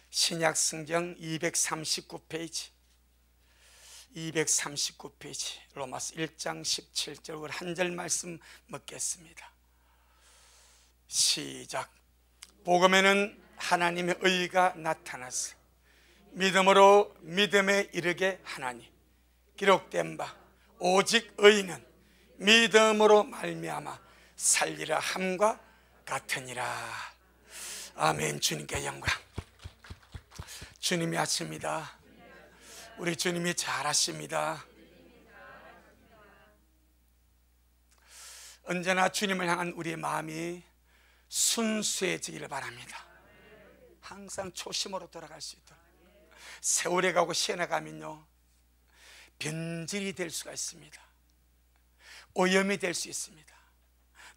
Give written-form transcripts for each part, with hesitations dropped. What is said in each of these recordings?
신약 성경 239페이지 로마서 1장 17절 한 절 말씀 먹겠습니다. 시작. 복음에는 하나님의 의가 나타나서 믿음으로 믿음에 이르게 하나니 기록된 바 오직 의인은 믿음으로 말미암아 살리라 함과 같으니라. 아멘. 주님께 영광. 주님이 하십니다. 우리 주님이 잘하십니다. 언제나 주님을 향한 우리의 마음이 순수해지기를 바랍니다. 항상 초심으로 돌아갈 수 있도록. 세월이 가고 시간이 가면요 변질이 될 수가 있습니다. 오염이 될 수 있습니다.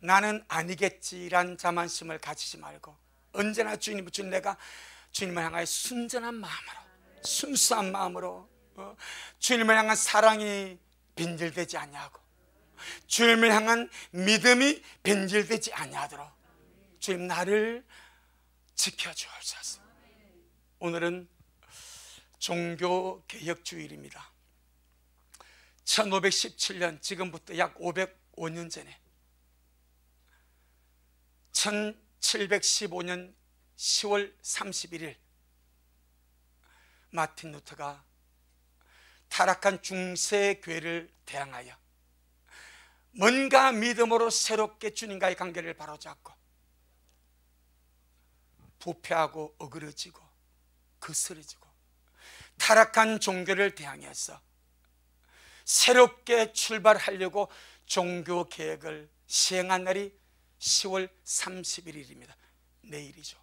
나는 아니겠지란 자만심을 가지지 말고 언제나 내가 주님을 향하여 순전한 마음으로, 순수한 마음으로, 주님을 향한 사랑이 변질되지 아니하고 주님을 향한 믿음이 변질되지 아니하도록 주님 나를 지켜주옵소서. 오늘은 종교개혁주일입니다. 1517년, 지금부터 약 505년 전에 1715년 10월 31일 마틴 루터가 타락한 중세교회를 대항하여 뭔가 믿음으로 새롭게 주님과의 관계를 바로잡고 부패하고 어그러지고 거스러지고 타락한 종교를 대항해서 새롭게 출발하려고 종교개혁을 시행한 날이 10월 31일입니다. 내일이죠.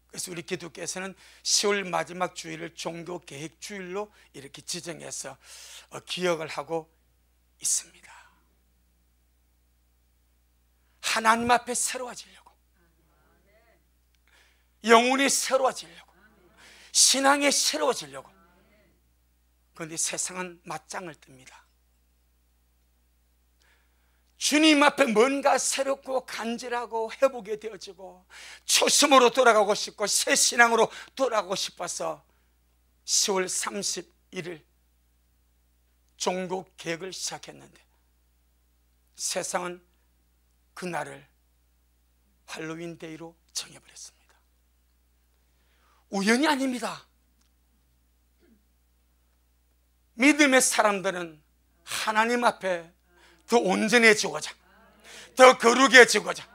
그래서 우리 기독교에서는 10월 마지막 주일을 종교개혁주일로 이렇게 지정해서 기억을 하고 있습니다. 하나님 앞에 새로워지려고, 영혼이 새로워지려고, 신앙이 새로워지려고. 그런데 세상은 맞짱을 뜹니다. 주님 앞에 뭔가 새롭고 간절하고 회복이 되어지고 초심으로 돌아가고 싶고 새 신앙으로 돌아가고 싶어서 10월 31일 종교개혁을 시작했는데 세상은 그날을 할로윈 데이로 정해버렸습니다. 우연이 아닙니다. 믿음의 사람들은 하나님 앞에 더 온전해지고자, 더 거룩해지고자,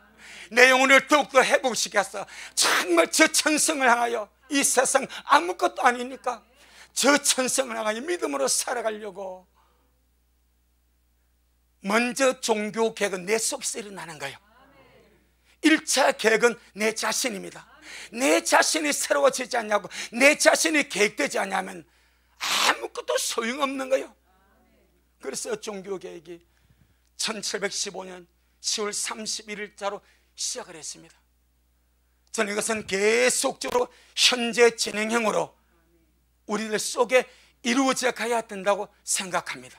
내 영혼을 더욱더 회복시켜서 정말 저 천성을 향하여, 이 세상 아무것도 아니니까 저 천성을 향하여 믿음으로 살아가려고 먼저 종교개혁은 내 속에서 일어나는 거예요. 1차 개혁은 내 자신입니다. 내 자신이 새로워지지 않냐고, 내 자신이 개혁되지 않냐면 아무것도 소용없는 거예요. 그래서 종교개혁이 1715년 10월 31일자로 시작을 했습니다. 저는 이것은 계속적으로 현재 진행형으로 우리들 속에 이루어져 가야 된다고 생각합니다.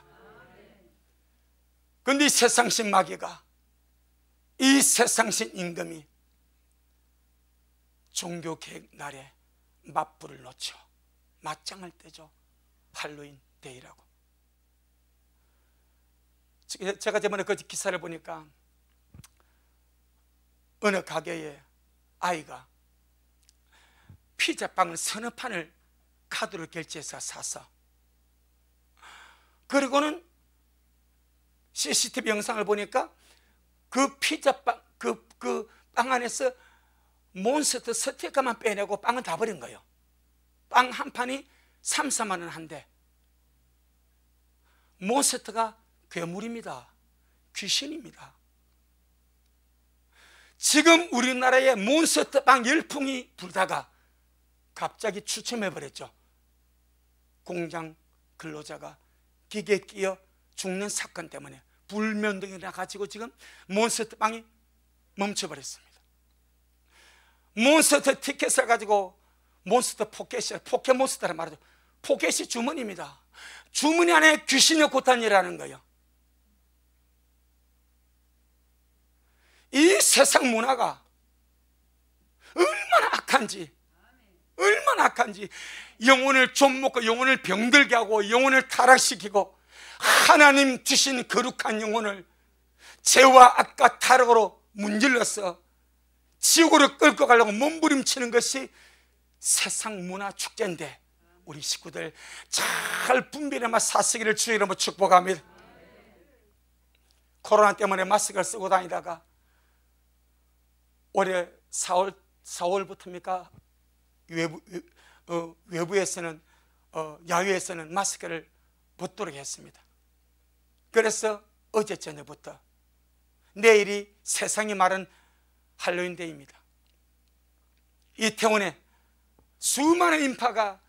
그런데 이 세상신 마귀가, 이 세상신 임금이 종교개혁 날에 맞불을 놓죠. 맞짱을 떼죠. 할로윈 데이라고. 제가 저번에 그 기사를 보니까 어느 가게에 아이가 피자빵을 서너 판을 카드로 결제해서 사서, 그리고는 CCTV 영상을 보니까 그 피자빵, 그 빵 안에서 몬스터 스티커만 빼내고 빵은 다 버린 거예요. 빵 한 판이 3, 4만 원 한대. 몬스터가 괴물입니다. 귀신입니다. 지금 우리나라에 몬스터 빵 열풍이 불다가 갑자기 추첨해버렸죠. 공장 근로자가 기계에 끼어 죽는 사건 때문에 불면등이 나가지고 지금 몬스터 빵이 멈춰버렸습니다. 몬스터 티켓을 가지고 몬스터 포켓이, 포켓몬스터라 말하죠. 포켓이 주머니입니다. 주머니 안에 귀신의 고탄이라는 거예요. 이 세상 문화가 얼마나 악한지, 얼마나 악한지, 영혼을 좀먹고 영혼을 병들게 하고 영혼을 타락시키고 하나님 주신 거룩한 영혼을 죄와 악과 타락으로 문질러서 지옥으로 끌고 가려고 몸부림치는 것이 세상 문화 축제인데, 우리 식구들 잘 분별해만 사시기를 주의 이름으로 축복합니다. 코로나 때문에 마스크를 쓰고 다니다가 올해 4월부터입니까? 외부에서는 야외에서는 마스크를 벗도록 했습니다. 그래서 어제 저녁부터 내일이 세상이 말은 할로윈데이입니다. 이태원에 수많은 인파가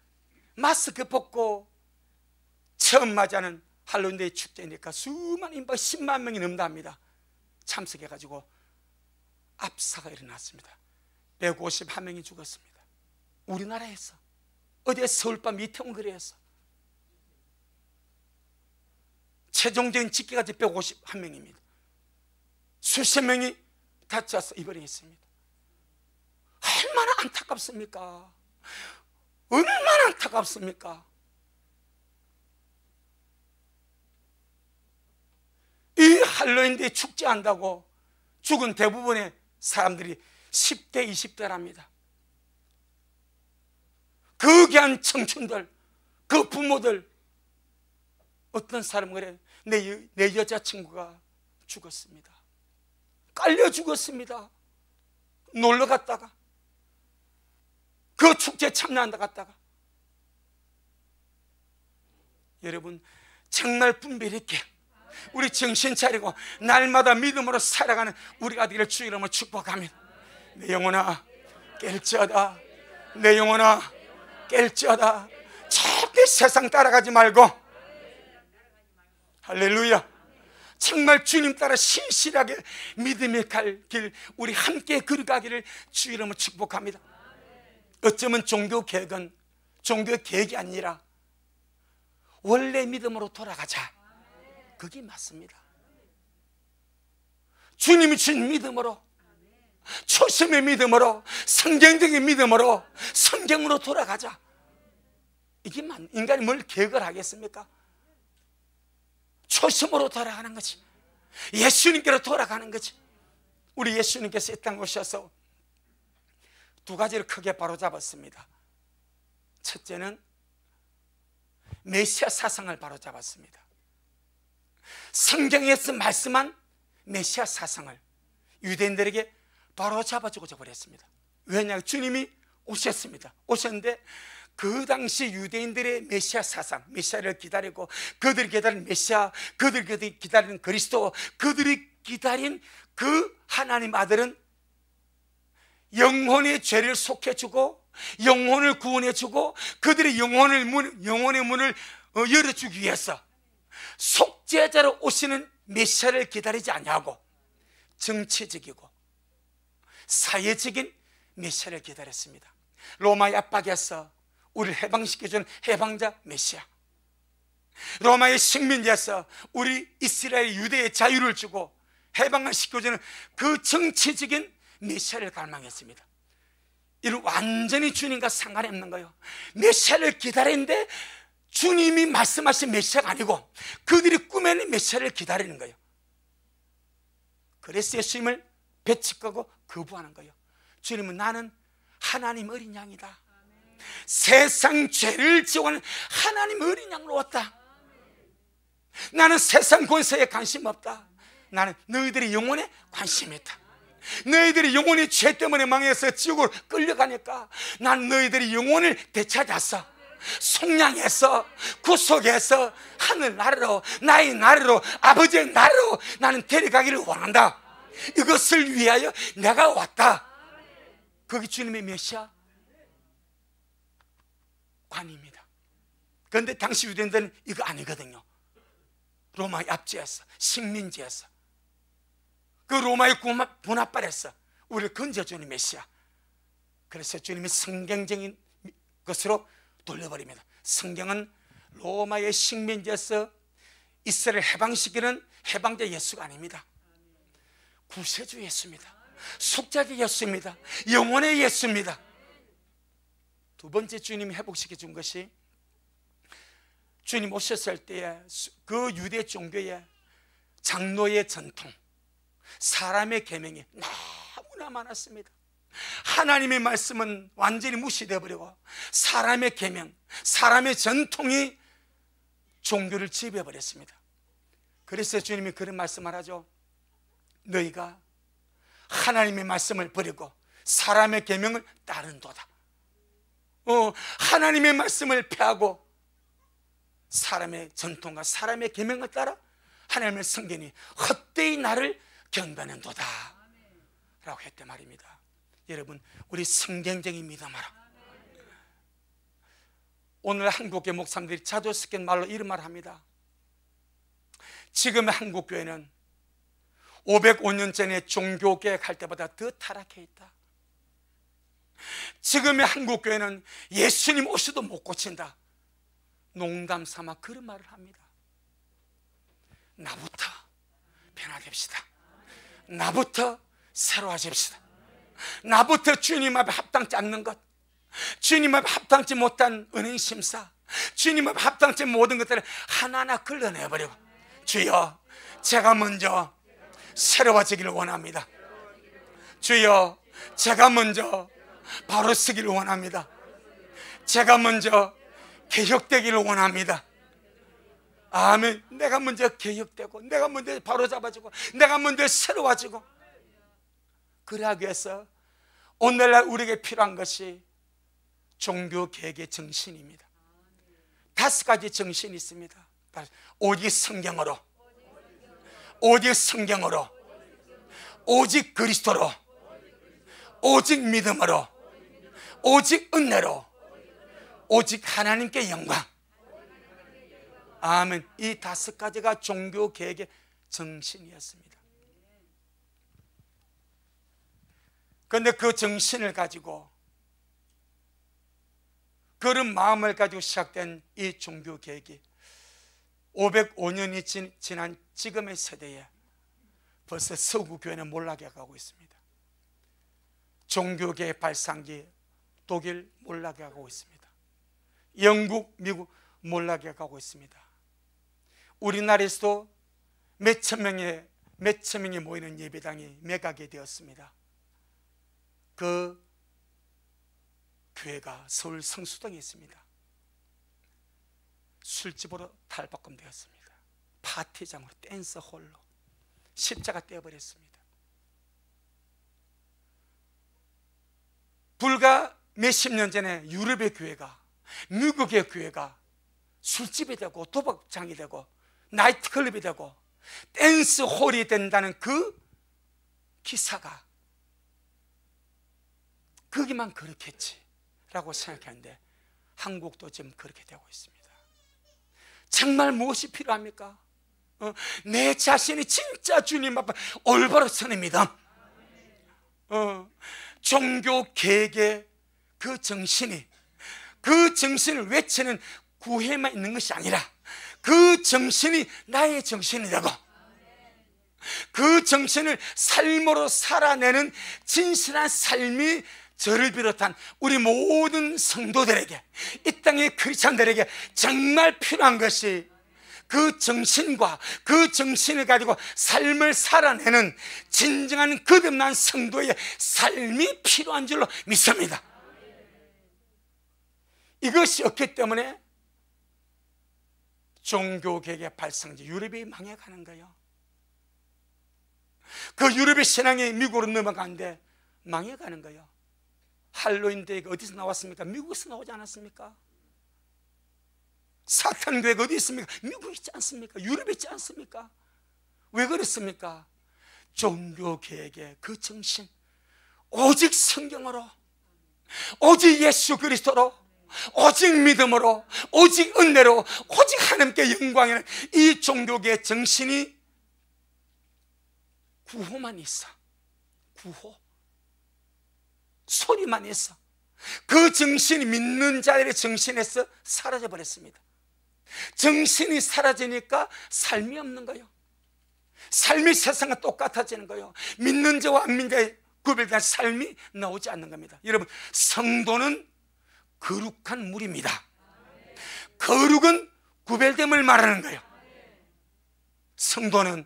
마스크 벗고 처음 맞이하는 할로윈데이 축제니까 수많은 인파 10만 명이 넘답니다. 참석해가지고 압사가 일어났습니다. 151명이 죽었습니다. 우리나라에서, 어디에 서울밤 이태원 거리에서 최종적인 집계까지 151명입니다. 수십 명이 다쳐서 입원했습니다. 얼마나 안타깝습니까? 얼마나 안타깝습니까? 이 할로윈데이 축제한다고 죽은 대부분의 사람들이 10대, 20대랍니다. 그 귀한 청춘들, 그 부모들, 어떤 사람은 그래, 내 여자친구가 죽었습니다. 깔려 죽었습니다. 놀러 갔다가, 그 축제에 참여한다 갔다가. 여러분, 정말 분별 있게 우리 정신 차리고 날마다 믿음으로 살아가는 우리가 되기를 주의 이름으로 축복합니다. 내 영혼아 깰지어다. 내 영혼아 깰지어다. 절대 세상 따라가지 말고, 할렐루야, 정말 주님 따라 신실하게 믿음의 갈 길 우리 함께 걸어가기를 주의 이름으로 축복합니다. 어쩌면 종교개혁은 종교의 계획이 아니라 원래 믿음으로 돌아가자, 그게 맞습니다. 주님이 준 믿음으로, 초심의 믿음으로, 성경적인 믿음으로, 성경으로 돌아가자. 이게 인간이 뭘 계획을 하겠습니까? 초심으로 돌아가는 거지. 예수님께로 돌아가는 거지. 우리 예수님께서 이 땅에 오셔서 두 가지를 크게 바로잡았습니다. 첫째는 메시아 사상을 바로잡았습니다. 성경에서 말씀한 메시아 사상을 유대인들에게 바로잡아주고 버렸습니다. 왜냐하면 주님이 오셨습니다. 오셨는데 그 당시 유대인들의 메시아 사상, 메시아를 기다리고 그들이 기다린 메시아, 그들이 기다리는 그리스도, 그들이 기다린 그 하나님 아들은 영혼의 죄를 속해주고 영혼을 구원해주고 그들의 영혼의 문을 열어주기 위해서 속죄자로 오시는 메시아를 기다리지 아니하고 정치적이고 사회적인 메시아를 기다렸습니다. 로마의 압박에서 우리를 해방시켜주는 해방자 메시아, 로마의 식민지에서 우리 이스라엘 유대의 자유를 주고 해방을 시켜주는 그 정치적인 메시아를 갈망했습니다. 이는 완전히 주님과 상관이 없는 거예요. 메시아를 기다리는데 주님이 말씀하신 메시아가 아니고 그들이 꾸며낸 메시아를 기다리는 거예요. 그래서 예수님을 배척하고 거부하는 거예요. 주님은 나는 하나님 어린 양이다. 세상 죄를 지워하는 하나님 어린 양으로 왔다. 나는 세상 권세에 관심 없다. 나는 너희들의 영혼에 관심이 있다. 너희들이 영혼이 죄 때문에 망해서 지옥으로 끌려가니까 난 너희들이 영혼을 되찾아서 속량해서 구속해서 하늘 나라로, 나의 나라로, 아버지의 나라로 나는 데려가기를 원한다. 이것을 위하여 내가 왔다. 그게 주님의 메시아 관입니다. 그런데 당시 유대인들은 이거 아니거든요. 로마의 압제에서, 식민지에서, 그 로마의 분합발에서 우리를 건져주는 메시아. 그래서 주님이 성경적인 것으로 돌려버립니다. 성경은 로마의 식민지에서 이스라엘을 해방시키는 해방자 예수가 아닙니다. 구세주 예수입니다. 속죄자 예수입니다. 영혼의 예수입니다. 두 번째 주님이 회복시켜 준 것이, 주님 오셨을 때에 그 유대 종교의 장로의 전통, 사람의 계명이 너무나 많았습니다. 하나님의 말씀은 완전히 무시되어 버리고 사람의 계명, 사람의 전통이 종교를 지배해 버렸습니다. 그래서 주님이 그런 말씀을 하죠. 너희가 하나님의 말씀을 버리고 사람의 계명을 따른도다. 하나님의 말씀을 폐하고 사람의 전통과 사람의 계명을 따라 하나님의 성경이 헛되이 나를 경배하는도다 라고 했단 말입니다. 여러분, 우리 성경적인 믿음하라. 오늘 한국교회 목사님들이 자주 쓰는 말로 이런 말을 합니다. 지금의 한국교회는 505년 전에 종교개혁할 때보다 더 타락해 있다. 지금의 한국교회는 예수님 오셔도 못 고친다. 농담 삼아 그런 말을 합니다. 나부터 변화됩시다. 나부터 새로워집시다. 나부터 주님 앞에 합당치 않는 것, 주님 앞에 합당치 못한 은행심사, 주님 앞에 합당치 모든 것들을 하나하나 걸러내버리고, 주여 제가 먼저 새로워지기를 원합니다. 주여 제가 먼저 바로 서기를 원합니다. 제가 먼저 개혁되기를 원합니다. 아멘. 내가 먼저 개혁되고, 내가 먼저 바로 잡아지고, 내가 먼저 새로워지고, 그러하기 위해서 오늘날 우리에게 필요한 것이 종교개혁의 정신입니다. 5가지 정신이 있습니다. 오직 성경으로, 오직 성경으로, 오직 그리스도로, 오직 믿음으로, 오직 은혜로, 오직 하나님께 영광. 아멘. 이 5가지가 종교개혁의 정신이었습니다. 그런데 그 정신을 가지고, 그런 마음을 가지고 시작된 이 종교개혁이 505년이 지난 지금의 세대에 벌써 서구교회는 몰락해 가고 있습니다. 종교개혁 발상지 독일 몰락해 가고 있습니다. 영국, 미국 몰락해 가고 있습니다. 우리나라에서도 몇천 명이 모이는 예배당이 매각이 되었습니다. 그 교회가 서울 성수동에 있습니다. 술집으로 탈바꿈되었습니다. 파티장으로, 댄스홀로 십자가 떼어버렸습니다. 불과 몇십 년 전에 유럽의 교회가, 미국의 교회가 술집이 되고 도박장이 되고 나이트클럽이 되고 댄스홀이 된다는 그 기사가 거기만 그렇겠지 라고 생각했는데 한국도 지금 그렇게 되고 있습니다. 정말 무엇이 필요합니까? 내 자신이 진짜 주님 앞에 올바로 서는 믿음, 종교개혁의 그 정신이, 그 정신을 외치는 구회만 있는 것이 아니라 그 정신이 나의 정신이 되고, 그 정신을 삶으로 살아내는 진실한 삶이 저를 비롯한 우리 모든 성도들에게, 이 땅의 크리스찬들에게 정말 필요한 것이 그 정신과 그 정신을 가지고 삶을 살아내는 진정한 거듭난 성도의 삶이 필요한 줄로 믿습니다. 이것이 없기 때문에 종교개혁의 발상지 유럽이 망해가는 거예요. 그 유럽의 신앙이 미국으로 넘어가는데 망해가는 거예요. 할로윈 대회가 어디서 나왔습니까? 미국에서 나오지 않았습니까? 사탄 교회가 어디 있습니까? 미국에 있지 않습니까? 유럽에 있지 않습니까? 왜 그렇습니까? 종교개혁의 그 정신, 오직 성경으로, 오직 예수 그리스도로, 오직 믿음으로, 오직 은혜로, 오직 하나님께 영광이라는 이 종교개혁의 정신이 구호만 있어. 구호, 소리만 있어. 그 정신이 믿는 자들의 정신에서 사라져 버렸습니다. 정신이 사라지니까 삶이 없는 거예요. 삶이 세상과 똑같아지는 거예요. 믿는 자와 안 믿는 자의 구별된 삶이 나오지 않는 겁니다. 여러분, 성도는 거룩한 물입니다. 거룩은 구별됨을 말하는 거예요. 성도는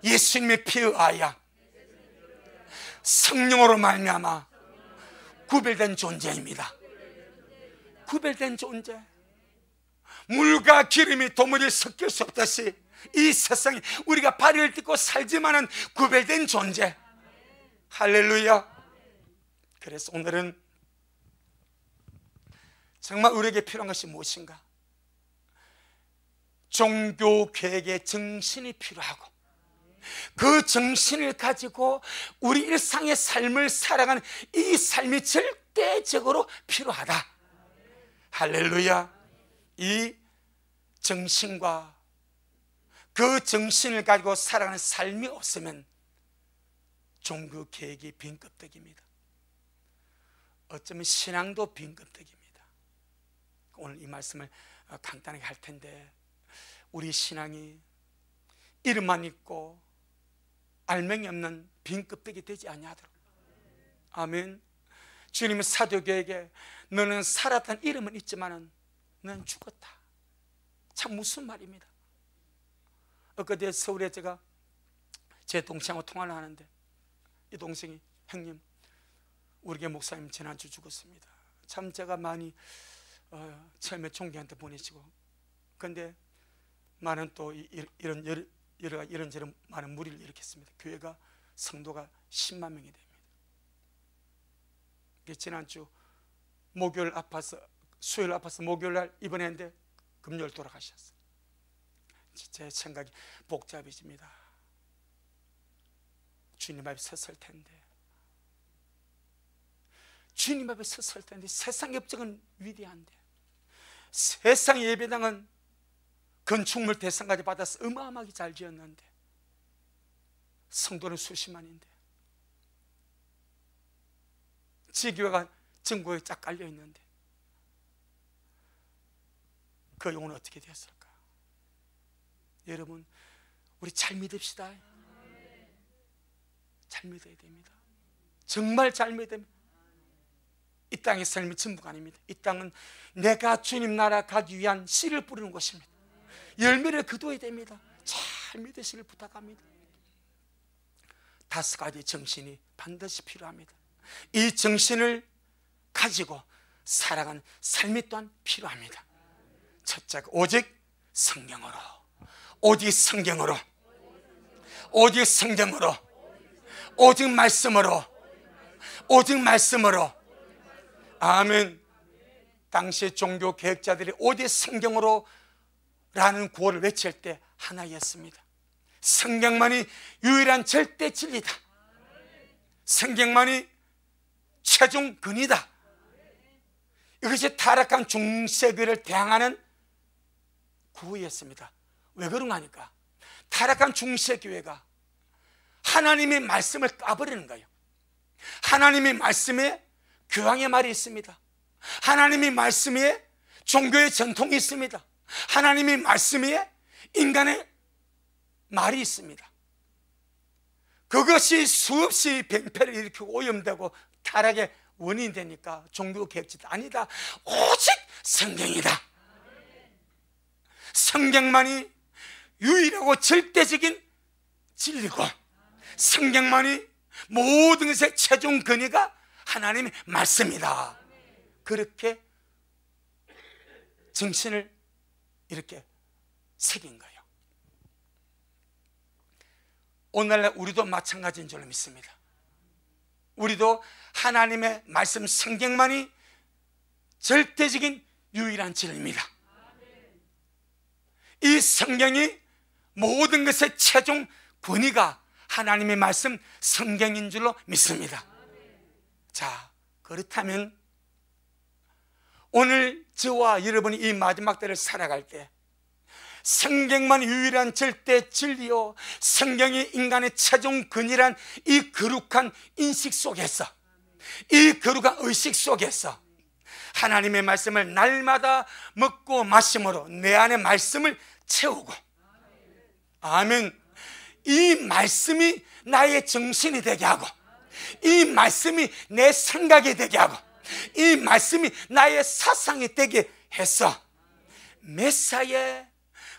예수님의 피에 의하여 성령으로 말미암아 구별된 존재입니다. 구별된 존재. 물과 기름이 도무지 섞일 수 없듯이 이 세상에 우리가 발을 딛고 살지만은 구별된 존재. 할렐루야. 그래서 오늘은 정말 우리에게 필요한 것이 무엇인가? 종교개혁의 정신이 필요하고 그 정신을 가지고 우리 일상의 삶을 살아가는 이 삶이 절대적으로 필요하다. 할렐루야. 이 정신과 그 정신을 가지고 살아가는 삶이 없으면 종교개혁이 빈 껍데기입니다. 어쩌면 신앙도 빈 껍데기입니다. 오늘 이 말씀을 간단하게 할 텐데, 우리 신앙이 이름만 있고 알맹이 없는 빈 껍데기 되지 아니하도록. 아멘. 주님은 사도교에게 너는 살았다는 이름은 있지만은 너는 죽었다. 참 무슨 말입니다. 엊그제 서울에 제가 제 동생하고 통화를 하는데 이 동생이 형님, 우리 교회 목사님 지난주 죽었습니다. 참 제가 많이 처음에 총기한테 보내시고, 근데 많은 또 이런저런 많은 무리를 일으켰습니다. 교회가 성도가 10만 명이 됩니다. 지난주 목요일 아파서, 수요일 아파서 목요일 날 입원했는데 금요일 돌아가셨어요. 제 생각이 복잡해집니다. 주님 앞에 섰을 텐데, 주님 앞에 섰을 텐데, 세상 협정은 위대한데, 세상 예배당은 건축물 대상까지 받아서 어마어마하게 잘 지었는데 성도는 수십만인데, 지교회가 전국에 쫙 깔려 있는데 그 영혼은 어떻게 되었을까? 여러분, 우리 잘 믿읍시다. 잘 믿어야 됩니다. 정말 잘 믿어야 됩니다. 이 땅의 삶이 전부가 아닙니다. 이 땅은 내가 주님 나라 가기 위한 씨를 뿌리는 곳입니다. 열매를 거둬야 됩니다. 잘 믿으시길 부탁합니다. 5가지 정신이 반드시 필요합니다. 이 정신을 가지고 살아가는 삶이 또한 필요합니다. 첫째가 오직 성경으로, 오직 성경으로, 오직 성경으로, 오직 말씀으로, 오직 말씀으로. 아멘. 당시 종교 개혁자들이 오직 성경으로 라는 구호를 외칠 때 하나였습니다. 성경만이 유일한 절대 진리다. 성경만이 최종 근이다. 이것이 타락한 중세교회를 대항하는 구호였습니다. 왜 그런가 하니까 타락한 중세교회가 하나님의 말씀을 까버리는 거예요. 하나님의 말씀에 교황의 말이 있습니다. 하나님의 말씀에 종교의 전통이 있습니다. 하나님의 말씀에 인간의 말이 있습니다. 그것이 수없이 병폐를 일으키고 오염되고 타락의 원인이 되니까 종교 개혁자도 아니다. 오직 성경이다. 성경만이 유일하고 절대적인 진리고, 성경만이 모든 것의 최종 근위가 하나님의 말씀이다. 그렇게 정신을 이렇게 새긴 거예요. 오늘날 우리도 마찬가지인 줄로 믿습니다. 우리도 하나님의 말씀 성경만이 절대적인 유일한 진리입니다. 이 성경이 모든 것의 최종 권위가 하나님의 말씀 성경인 줄로 믿습니다. 자, 그렇다면 오늘 저와 여러분이 이 마지막 때를 살아갈 때 성경만 유일한 절대 진리요, 성경이 인간의 최종 근이란 이 거룩한 인식 속에서, 이 거룩한 의식 속에서 하나님의 말씀을 날마다 먹고 마심으로 내 안에 말씀을 채우고, 아멘, 이 말씀이 나의 정신이 되게 하고, 이 말씀이 내 생각이 되게 하고, 이 말씀이 나의 사상이 되게 해서 메시아의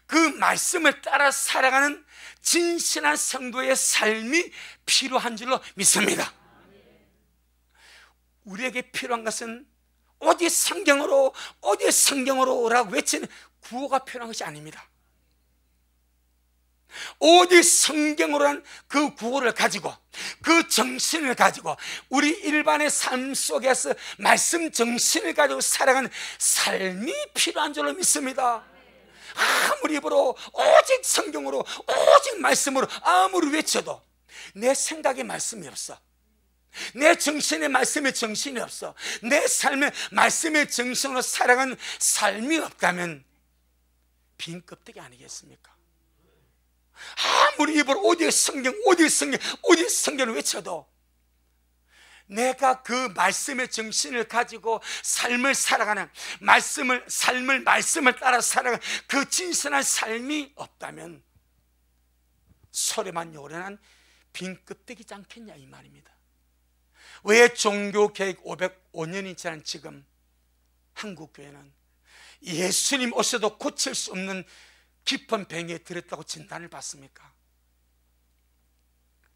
그 말씀을 따라 살아가는 진실한 성도의 삶이 필요한 줄로 믿습니다. 우리에게 필요한 것은 어디 성경으로 어디 성경으로 라고 외치는 구호가 필요한 것이 아닙니다. 어디 성경으로란 그 구호를 가지고 그 정신을 가지고 우리 일반의 삶 속에서 말씀 정신을 가지고 살아가는 삶이 필요한 줄로 믿습니다. 아무리 입으로 오직 성경으로 오직 말씀으로 아무리 외쳐도 내 생각에 말씀이 없어, 내 정신에 말씀의 정신이 없어, 내 삶에 말씀의 정신으로 살아가는 삶이 없다면 빈 껍데기 아니겠습니까? 아무리 입으로 오직 성경 오직 성경 오직 성경을 외쳐도 내가 그 말씀의 정신을 가지고 삶을 살아가는 말씀을 따라 살아가는 그 진실한 삶이 없다면 소리만 요란한 빈 껍데기지 않겠냐 이 말입니다. 왜 종교개혁 505년이 지난 지금 한국교회는 예수님 오셔도 고칠 수 없는 깊은 병에 들었다고 진단을 받습니까?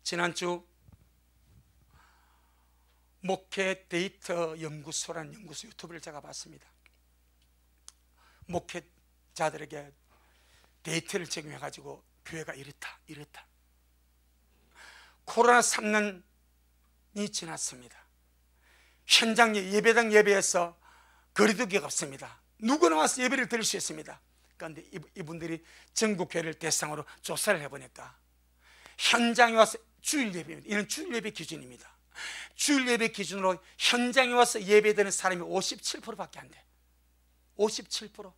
지난주 목회 데이터 연구소라는 연구소 유튜브를 제가 봤습니다. 목회자들에게 데이터를 제공해 가지고 교회가 이렇다 코로나 3년이 지났습니다. 현장 예배당 예배에서 거리두기가 없습니다. 누구나 와서 예배를 드릴 수 있습니다. 그런데 이분들이 전국 교회를 대상으로 조사를 해보니까 현장에 와서 주일 예배입니다. 이는 주일 예배 기준입니다. 주일 예배 기준으로 현장에 와서 예배드리는 사람이 57%밖에 안 돼. 57%.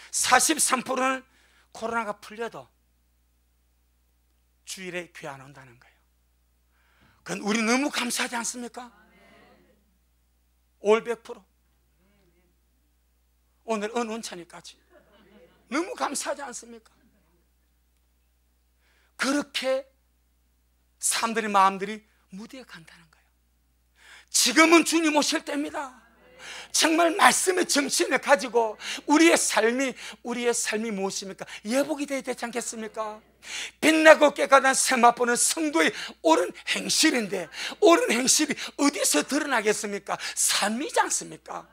43%는 코로나가 풀려도 주일에 교회 안 온다는 거예요. 그건 우리 너무 감사하지 않습니까? 올 100%. 오늘 은원찬이까지 너무 감사하지 않습니까? 그렇게 사람들의 마음들이 무디에 간다는 거예요. 지금은 주님 오실 때입니다. 정말 말씀의 정신을 가지고 우리의 삶이 무엇입니까? 예복이 되어야 되지 않겠습니까? 빛나고 깨끗한 세마포는 성도의 옳은 행실인데 옳은 행실이 어디서 드러나겠습니까? 삶이지 않습니까?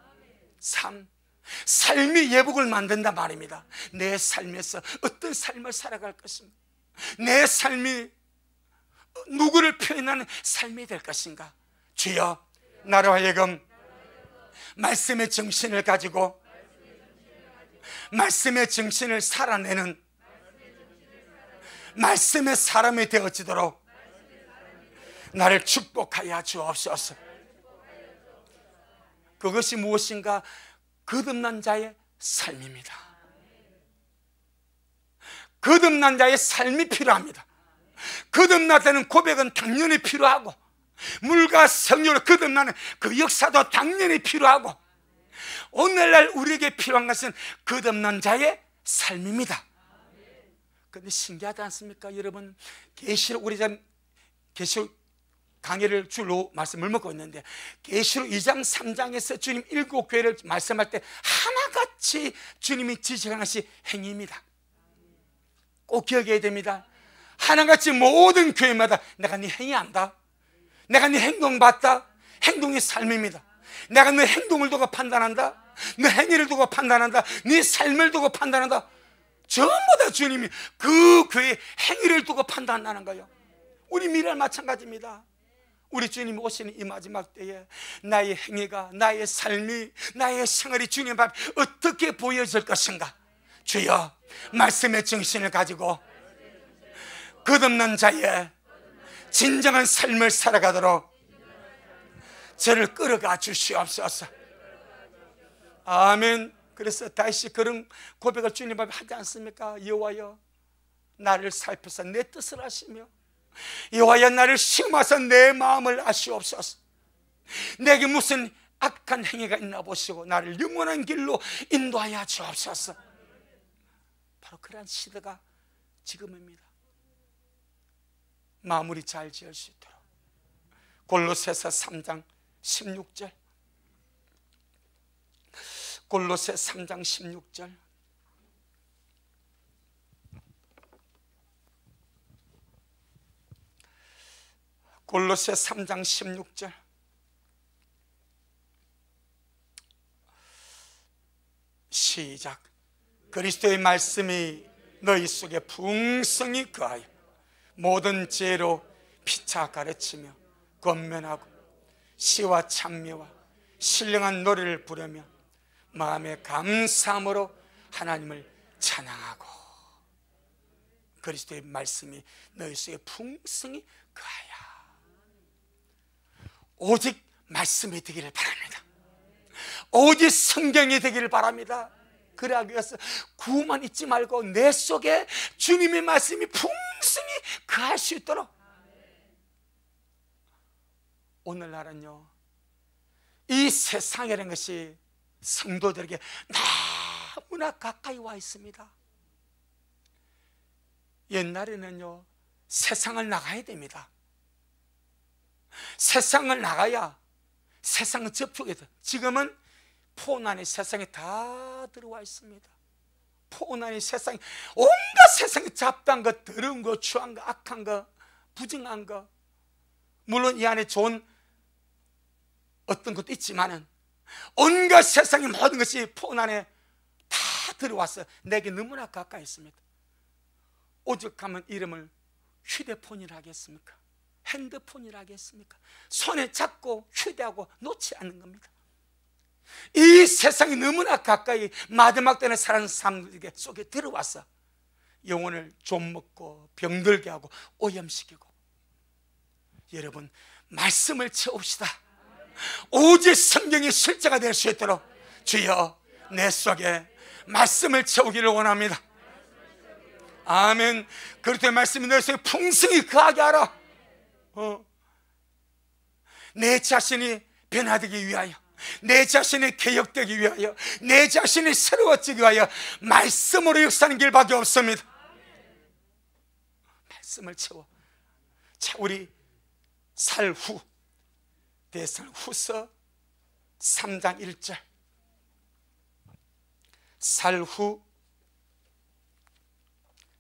삶이 예복을 만든단 말입니다. 내 삶에서 어떤 삶을 살아갈 것인가? 내 삶이 누구를 표현하는 삶이 될 것인가? 주여, 나로 하여금 말씀의 정신을 가지고 말씀의 정신을 살아내는 말씀의 사람이 되어지도록 나를 축복하여 주옵소서. 그것이 무엇인가? 거듭난 자의 삶입니다. 거듭난 자의 삶이 필요합니다. 거듭났다는 고백은 당연히 필요하고 물과 성령으로 거듭나는 그 역사도 당연히 필요하고 오늘날 우리에게 필요한 것은 거듭난 자의 삶입니다. 그런데 신기하지 않습니까? 여러분, 계시록 우리 계시록 강의를 줄로 말씀을 먹고 있는데 계시록 2장 3장에서 주님 7교회를 말씀할 때 하나같이 주님이 지적하는 것이 행위입니다. 꼭 기억해야 됩니다. 하나같이 모든 교회마다 내가 네 행위 안다, 내가 네 행동 봤다, 행동이 삶입니다. 내가 네 행동을 두고 판단한다, 네 행위를 두고 판단한다, 네 삶을 두고 판단한다. 전부 다 주님이 그 교회의 행위를 두고 판단한다는 거예요. 우리 미래는 마찬가지입니다. 우리 주님이 오시는 이 마지막 때에 나의 행위가, 나의 삶이, 나의 생활이 주님 앞에 어떻게 보여질 것인가? 주여, 말씀의 정신을 가지고 거듭난 자의 진정한 삶을 살아가도록 저를 끌어가 주시옵소서. 아멘. 그래서 다시 그런 고백을 주님 앞에 하지 않습니까? 여호와여, 나를 살펴서 내 뜻을 아시며 여호와여, 나를 시험하사 내 마음을 아시옵소서. 내게 무슨 악한 행위가 있나 보시고 나를 영원한 길로 인도하여 주옵소서. 바로 그러한 시대가 지금입니다. 마무리 잘 지을 수 있도록 골로새서 3장 16절 골로새 3장 16절. 골로새 3장 16절. 시작. 그리스도의 말씀이 너희 속에 풍성히 거하여 모든 지혜로 피차 가르치며 권면하고 시와 찬미와 신령한 노래를 부르며 마음의 감사함으로 하나님을 찬양하고. 그리스도의 말씀이 너희 속에 풍성히 거하여. 오직 말씀이 되기를 바랍니다. 오직 성경이 되기를 바랍니다. 그러기 위해서 구만 잊지 말고 내 속에 주님의 말씀이 풍성히 거할 수 있도록. 오늘날은요, 이 세상이라는 것이 성도들에게 너무나 가까이 와 있습니다. 옛날에는요, 세상을 나가야 됩니다. 세상을 나가야 세상을 접촉해서, 지금은 폰 안에 세상에 다 들어와 있습니다. 폰 안에 세상에 온갖 세상에 잡다한 거, 더러운 거, 추한 거, 악한 거, 부정한 거, 물론 이 안에 좋은 어떤 것도 있지만은 온갖 세상의 모든 것이 폰 안에 다 들어와서 내게 너무나 가까이 있습니다. 오죽하면 이름을 휴대폰이라 하겠습니까? 핸드폰이라 하겠습니까? 손에 잡고 휴대하고 놓지 않는 겁니다. 이 세상이 너무나 가까이 마지막 때는 사는 사람들 속에 들어와서 영혼을 좀먹고 병들게 하고 오염시키고. 여러분, 말씀을 채웁시다. 오직 성경이 실제가 될 수 있도록 주여 내 속에 말씀을 채우기를 원합니다. 아멘. 그리스도의 말씀이 내 속에 풍성히 거하게 하라. 내 자신이 변화되기 위하여, 내 자신이 개혁되기 위하여, 내 자신이 새로워지기 위하여 말씀으로 역사하는 길밖에 없습니다. 말씀을 채워. 자, 우리 살후 데살후서 3장 1절. 살후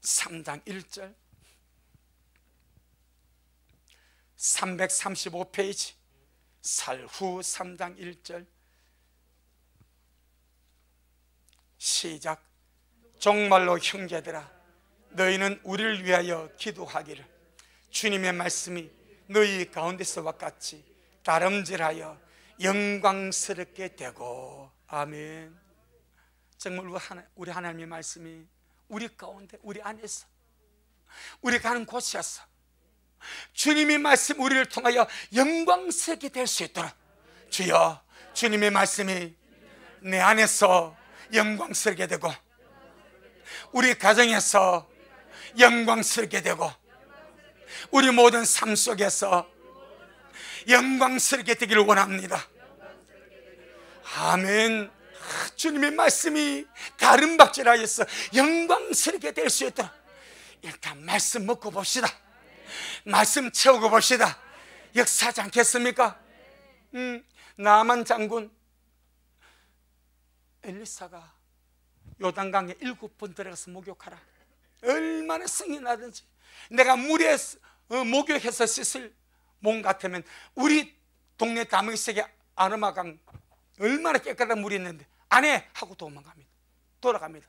3장 1절. 335페이지 살후 3장 1절. 시작. 정말로 형제들아, 너희는 우리를 위하여 기도하기를 주님의 말씀이 너희 가운데서와 같이 다름질하여 영광스럽게 되고. 아멘. 정말 우리 하나님의 말씀이 우리 가운데, 우리 안에서, 우리 가는 곳이었어. 주님의 말씀 우리를 통하여 영광스럽게 될 수 있도록 주여, 주님의 말씀이 내 안에서 영광스럽게 되고, 우리 가정에서 영광스럽게 되고, 우리 모든 삶 속에서 영광스럽게 되기를 원합니다. 아멘. 주님의 말씀이 다른 박질하여서 영광스럽게 될 수 있도록 일단 말씀 먹고 봅시다. 말씀 채우고 봅시다. 역사하지 않겠습니까? 나만 장군, 엘리사가 요단강에 7번 들어가서 목욕하라. 얼마나 성이 나든지. 내가 물에 목욕해서 씻을 몸 같으면 우리 동네 다메섹의 아르마강 얼마나 깨끗한 물이 있는데 안 해! 하고 도망갑니다. 돌아갑니다.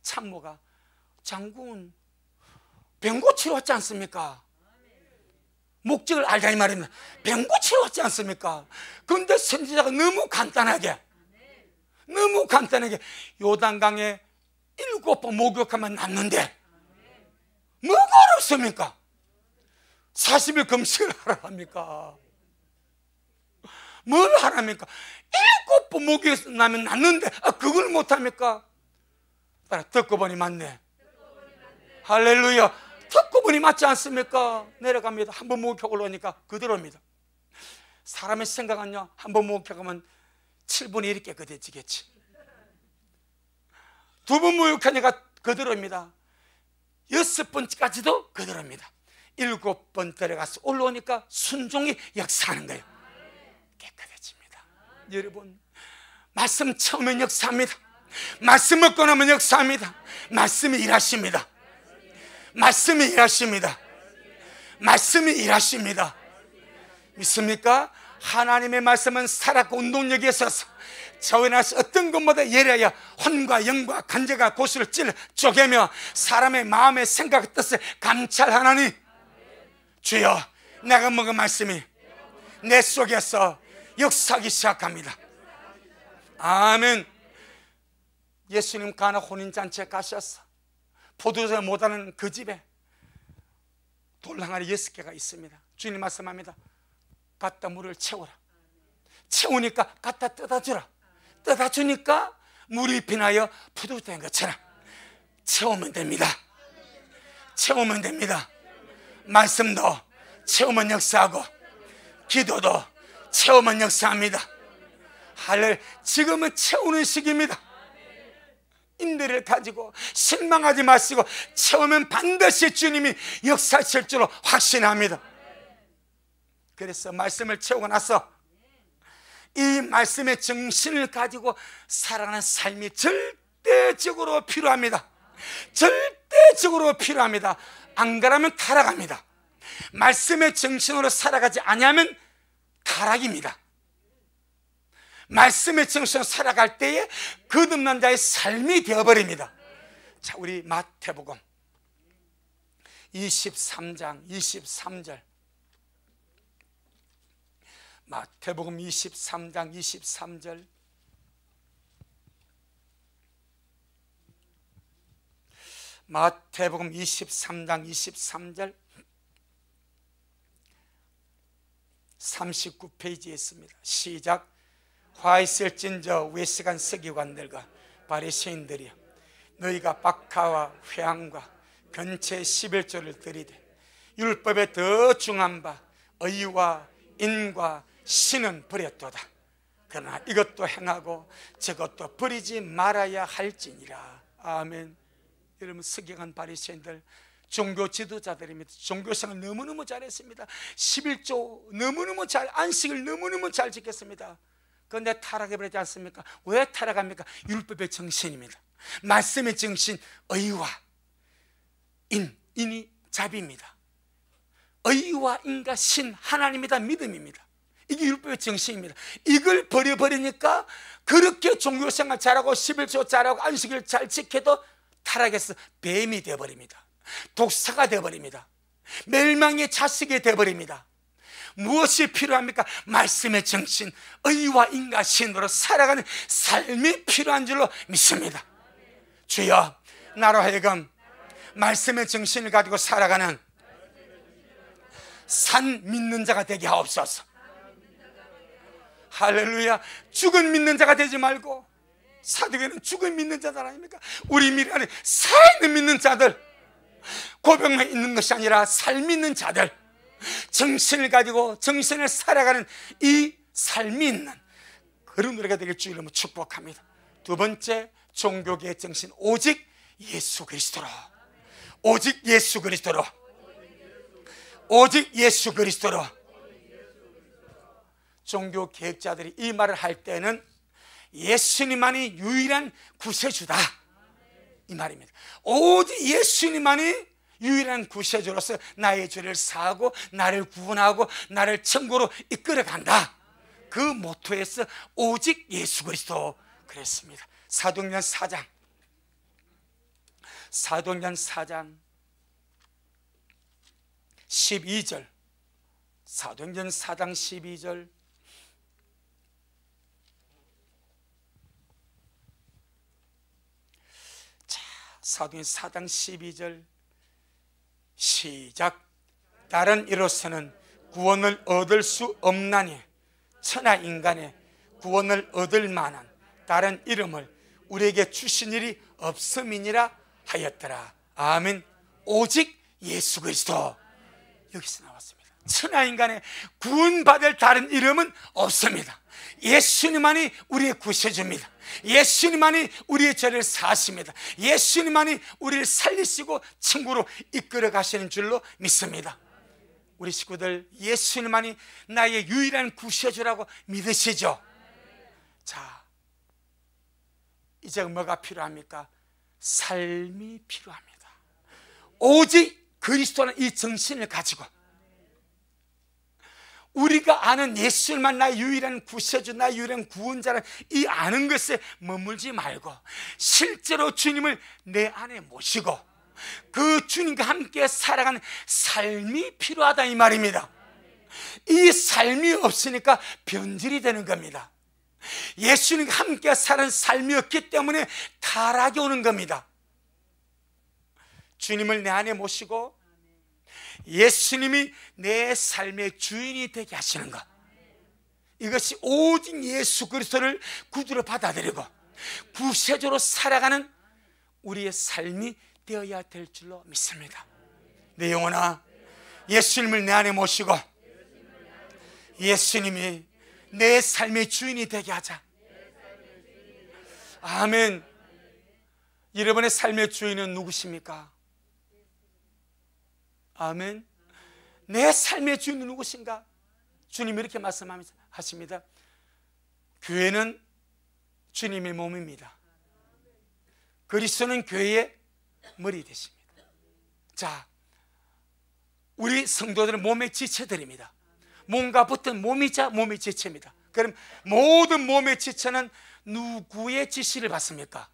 참모가, 장군 병 고치러 왔지 않습니까? 목적을 알자 이 말입니다. 병 고치러 왔지 않습니까? 그런데 선지자가 너무 간단하게 요단강에 7번 목욕하면 낫는데 뭐가 어렵습니까? 40일 금식을 하라 합니까? 뭘 하랍니까? 7번 목욕하면 낫는데 그걸 못합니까? 듣고 보니 맞네. 할렐루야. 듣고 보니 맞지 않습니까? 내려갑니다. 한번 목욕하고 올라오니까 그대로입니다. 사람의 생각은요, 한번 목욕하면 7분의 1이 깨끗해지겠지. 2번 목욕하니까 그대로입니다. 6번까지도 그대로입니다. 7번 들어가서 올라오니까 순종이 역사하는 거예요. 깨끗해집니다. 여러분, 말씀 채우면 역사합니다. 말씀 먹고 나면 역사합니다. 말씀이 일하십니다. 말씀이 일하십니다. 말씀이 일하십니다. 믿습니까? 하나님의 말씀은 살았고 운동력이 있어서 저희나서 어떤 것보다 예리하여 혼과 영과 간제가 고수를 찔러 쪼개며 사람의 마음의 생각의 뜻을 감찰하나니, 주여, 내가 먹은 말씀이 내 속에서 역사하기 시작합니다. 아멘. 예수님 가나 혼인잔치에 가셔서 포도주 못하는 그 집에 돌항아리 6개가 있습니다. 주님 말씀합니다. 갖다 물을 채워라. 채우니까 갖다 떠다주라. 떠다주니까 물이 비나여 포도주 된 것처럼 채우면 됩니다. 채우면 됩니다. 말씀도 채우면 역사하고 기도도 채우면 역사합니다. 할렐루야. 지금은 채우는 시기입니다. 인들을 가지고 실망하지 마시고 채우면 반드시 주님이 역사하실 줄로 확신합니다. 그래서 말씀을 채우고 나서 이 말씀의 정신을 가지고 살아가는 삶이 절대적으로 필요합니다. 절대적으로 필요합니다. 안 그러면 타락합니다. 말씀의 정신으로 살아가지 않으면 타락입니다. 말씀의 정신으로 살아갈 때에 거듭난 자의 삶이 되어버립니다. 자, 우리 마태복음 23장 23절, 마태복음 23장 23절, 마태복음 23장 23절 39페이지에 있습니다. 시작. 화 있을진저 외식한 서기관들과 바리새인들이여, 너희가 박하와 회향과 근체 11조를 드리되 율법에 더 중한 바 의와 인과 신은 버렸도다. 그러나 이것도 행하고 저것도 버리지 말아야 할지니라. 아멘. 여러분, 서기관 바리새인들 종교 지도자들입니다. 종교생활 너무너무 잘했습니다. 11조 너무너무 잘, 안식을 너무너무 잘 지켰습니다. 그런데 타락해버리지 않습니까? 왜 타락합니까? 율법의 정신입니다. 말씀의 정신, 의와 인이 자비입니다. 의와 인과 신, 하나님이다, 믿음입니다. 이게 율법의 정신입니다. 이걸 버려버리니까 그렇게 종교생활 잘하고 11조 잘하고 안식일 잘 지켜도 타락해서 뱀이 되어버립니다. 독사가 되어버립니다. 멸망의 자식이 되어버립니다. 무엇이 필요합니까? 말씀의 정신, 의와 인과 신으로 살아가는 삶이 필요한 줄로 믿습니다. 주여, 나로 하여금 말씀의 정신을 가지고 살아가는 산 믿는 자가 되게 하옵소서. 할렐루야. 죽은 믿는 자가 되지 말고, 사도교회는 죽은 믿는 자들 아닙니까? 우리 미래는 살아있는 믿는 자들, 고백만 있는 것이 아니라 삶 있는 자들, 정신을 가지고 정신을 살아가는 이 삶이 있는 그런 우리가 되길 주의 이름으로 축복합니다. 두 번째, 종교계의 정신, 오직 예수 그리스도로, 오직 예수 그리스도로, 오직 예수 그리스도로. 종교 계획자들이 이 말을 할 때는 예수님만이 유일한 구세주다, 이 말입니다. 오직 예수님만이 유일한 구세주로서 나의 죄를 사하고 나를 구원하고 나를 천국으로 이끌어간다, 그 모토에서 오직 예수 그리스도 그랬습니다. 사도행전 4장, 사도행전 4장 12절, 사도행전 4장 12절. 자, 사도행전 4장 12절 시작. 다른 이로서는 구원을 얻을 수 없나니 천하 인간의 구원을 얻을 만한 다른 이름을 우리에게 주신 일이 없음이니라 하였더라. 아멘. 오직 예수 그리스도. 여기서 나왔습니다. 천하 인간의 구원받을 다른 이름은 없습니다. 예수님만이 우리의 구세주입니다. 예수님만이 우리의 죄를 사하십니다. 예수님만이 우리를 살리시고 천국으로 이끌어 가시는 줄로 믿습니다. 우리 식구들, 예수님만이 나의 유일한 구세주라고 믿으시죠? 자, 이제 뭐가 필요합니까? 삶이 필요합니다. 오직 그리스도는 이 정신을 가지고 우리가 아는 예수만 나의 유일한 구세주, 나의 유일한 구원자는 이 아는 것에 머물지 말고 실제로 주님을 내 안에 모시고 그 주님과 함께 살아가는 삶이 필요하다 이 말입니다. 이 삶이 없으니까 변질이 되는 겁니다. 예수님과 함께 사는 삶이 없기 때문에 타락이 오는 겁니다. 주님을 내 안에 모시고 예수님이 내 삶의 주인이 되게 하시는 것, 이것이 오직 예수 그리스도를 구주로 받아들이고 구세주로 살아가는 우리의 삶이 되어야 될 줄로 믿습니다. 내 영혼아, 예수님을 내 안에 모시고 예수님이 내 삶의 주인이 되게 하자. 아멘. 여러분의 삶의 주인은 누구십니까? 아멘. 내 삶의 주인은 누구신가? 주님이 이렇게 말씀하십니다. 교회는 주님의 몸입니다. 그리스도는 교회의 머리 되십니다. 자, 우리 성도들은 몸의 지체들입니다. 몸과 붙은 몸이자 몸의 지체입니다. 그럼 모든 몸의 지체는 누구의 지시를 받습니까?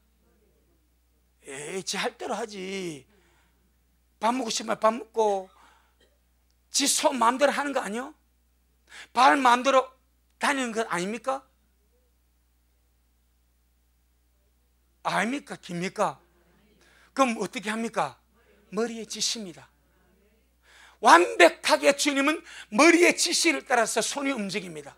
지 할 대로 하지. 밥 먹고 싶으면 밥 먹고, 지 손 마음대로 하는 거 아니요? 발 마음대로 다니는 건 아닙니까? 아닙니까? 깁니까? 그럼 어떻게 합니까? 머리의 지시입니다. 완벽하게 주님은 머리의 지시를 따라서 손이 움직입니다.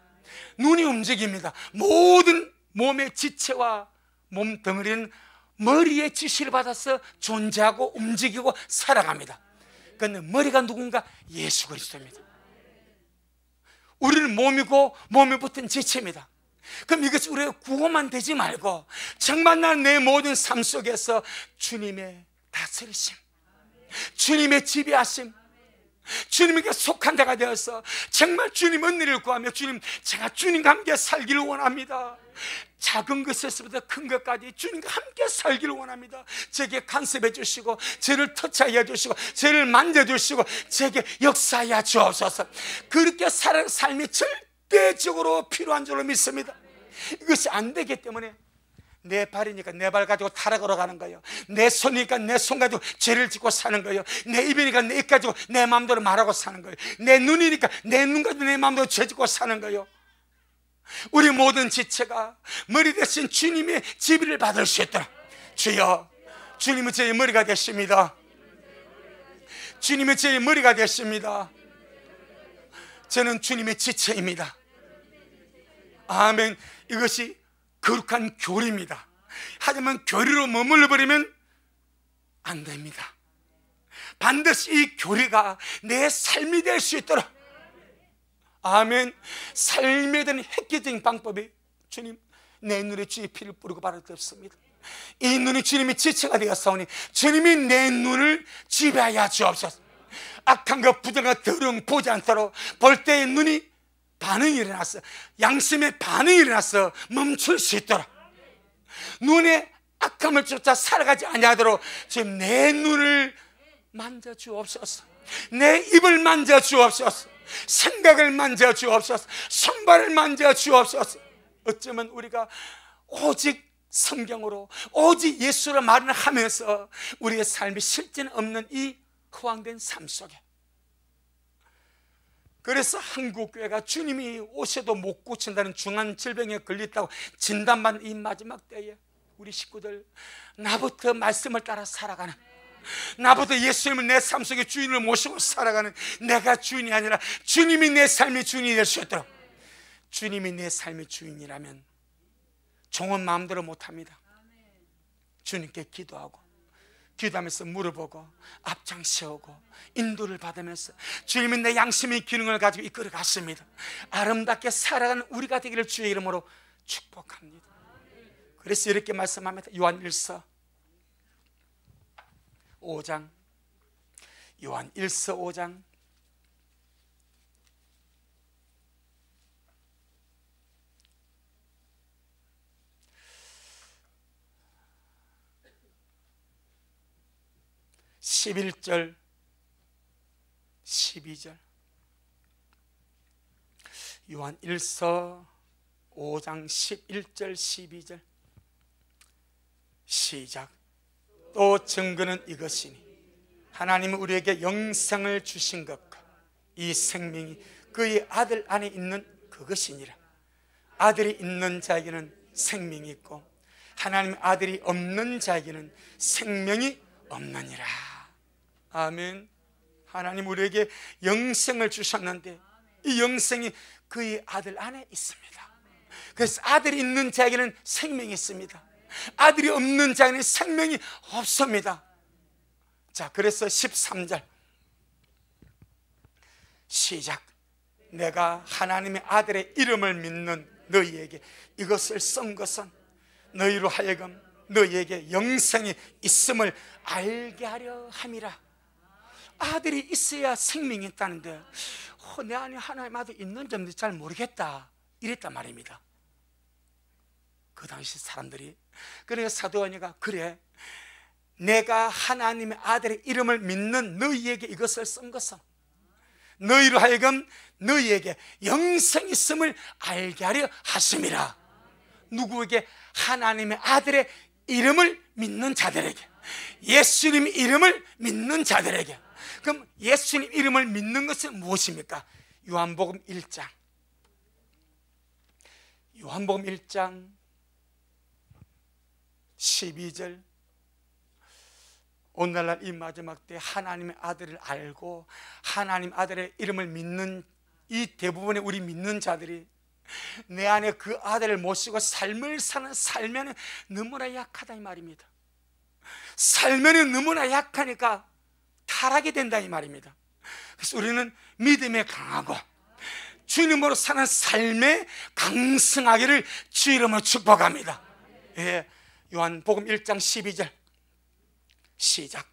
눈이 움직입니다. 모든 몸의 지체와 몸 덩어리는 머리의 지시를 받아서 존재하고 움직이고 살아갑니다. 그런데 머리가 누군가? 예수 그리스도입니다. 우리는 몸이고 몸에 붙은 지체입니다. 그럼 이것이 우리가 구호만 되지 말고 정말 난 내 모든 삶 속에서 주님의 다스리심, 주님의 지배하심, 주님에게 속한 자가 되어서 정말 주님 은혜를 구하며 주님, 제가 주님과 함께 살기를 원합니다. 작은 것에서부터 큰 것까지 주님과 함께 살기를 원합니다. 제게 간섭해 주시고 저를 터치하여 주시고 저를 만져주시고 제게 역사하여 주옵소서. 그렇게 살아가는 삶이 절대적으로 필요한 줄로 믿습니다. 이것이 안 되기 때문에 내 발이니까 내 발 가지고 타락으로 가는 거예요. 내 손이니까 내 손 가지고 죄를 짓고 사는 거예요. 내 입이니까 내 입 가지고 내 마음대로 말하고 사는 거예요. 내 눈이니까 내 눈 가지고 내 마음대로 죄 짓고 사는 거예요. 우리 모든 지체가 머리 대신 주님의 지배를 받을 수 있도록, 주여, 주님은 제 머리가 되십니다. 주님은 제 머리가 되십니다. 저는 주님의 지체입니다. 아멘. 이것이 거룩한 교리입니다. 하지만 교리로 머물러 버리면 안 됩니다. 반드시 이 교리가 내 삶이 될 수 있도록, 아멘. 삶에 대한 획기적인 방법이 주님, 내 눈에 주의 피를 뿌리고 바를 데 없습니다. 이 눈이 주님의 지체가 되었사오니 주님이 내 눈을 지배하여 주옵소서. 악한 것, 부정한 더러움 보지 않도록 볼 때의 눈이 반응이 일어났어, 양심의 반응이 일어나서 멈출 수 있도록, 눈에 악함을 쫓아 살아가지 아니하도록 지금 내 눈을 만져주옵소서. 내 입을 만져주옵소서. 생각을 만져주옵소서. 손발을 만져주옵소서. 어쩌면 우리가 오직 성경으로 오직 예수를 말을 하면서 우리의 삶이 실제는 없는 이 허황된 삶 속에, 그래서 한국교회가 주님이 오셔도 못 고친다는 중한 질병에 걸렸다고 진단받는 이 마지막 때에 우리 식구들, 나부터 말씀을 따라 살아가는, 나부터 예수님을 내 삶 속에 주인을 모시고 살아가는, 내가 주인이 아니라 주님이 내 삶의 주인이 될 수 있도록, 주님이 내 삶의 주인이라면 종은 마음대로 못합니다. 주님께 기도하면서 물어보고 앞장 세우고 인도를 받으면서 주님은 내 양심의 기능을 가지고 이끌어 갔습니다. 아름답게 살아가는 우리가 되기를 주의 이름으로 축복합니다. 그래서 이렇게 말씀합니다. 요한1서 5장, 요한1서 5장 11절 12절 요한 1서 5장 11절 12절 시작. 또 증거는 이것이니 하나님은 우리에게 영생을 주신 것과 이 생명이 그의 아들 안에 있는 그것이니라. 아들이 있는 자에게는 생명이 있고 하나님의 아들이 없는 자에게는 생명이 없느니라. 아멘. 하나님 우리에게 영생을 주셨는데 이 영생이 그의 아들 안에 있습니다. 그래서 아들이 있는 자에게는 생명이 있습니다. 아들이 없는 자에게는 생명이 없습니다. 자, 그래서 13절 시작. 내가 하나님의 아들의 이름을 믿는 너희에게 이것을 쓴 것은 너희로 하여금 너희에게 영생이 있음을 알게 하려 함이라. 아들이 있어야 생명이 있다는데 내 안에 하나님의 아들이 있는 점도 잘 모르겠다 이랬단 말입니다. 그 당시 사람들이. 그래서 사도 요한이가 그래, 내가 하나님의 아들의 이름을 믿는 너희에게 이것을 쓴 것은 너희로 하여금 너희에게 영생이 있음을 알게 하려 하심이라. 누구에게? 하나님의 아들의 이름을 믿는 자들에게, 예수님 이름을 믿는 자들에게. 그럼 예수님 이름을 믿는 것은 무엇입니까? 요한복음 1장 12절 오늘날 이 마지막 때 하나님의 아들을 알고 하나님 아들의 이름을 믿는 이 대부분의 우리 믿는 자들이 내 안에 그 아들을 모시고 삶을 사는 삶에는 너무나 약하다 이 말입니다. 삶에는 너무나 약하니까 타락이 된다 이 말입니다. 그래서 우리는 믿음에 강하고 주님으로 사는 삶에 강성하기를 주 이름으로 축복합니다. 예, 요한복음 1장 12절 시작.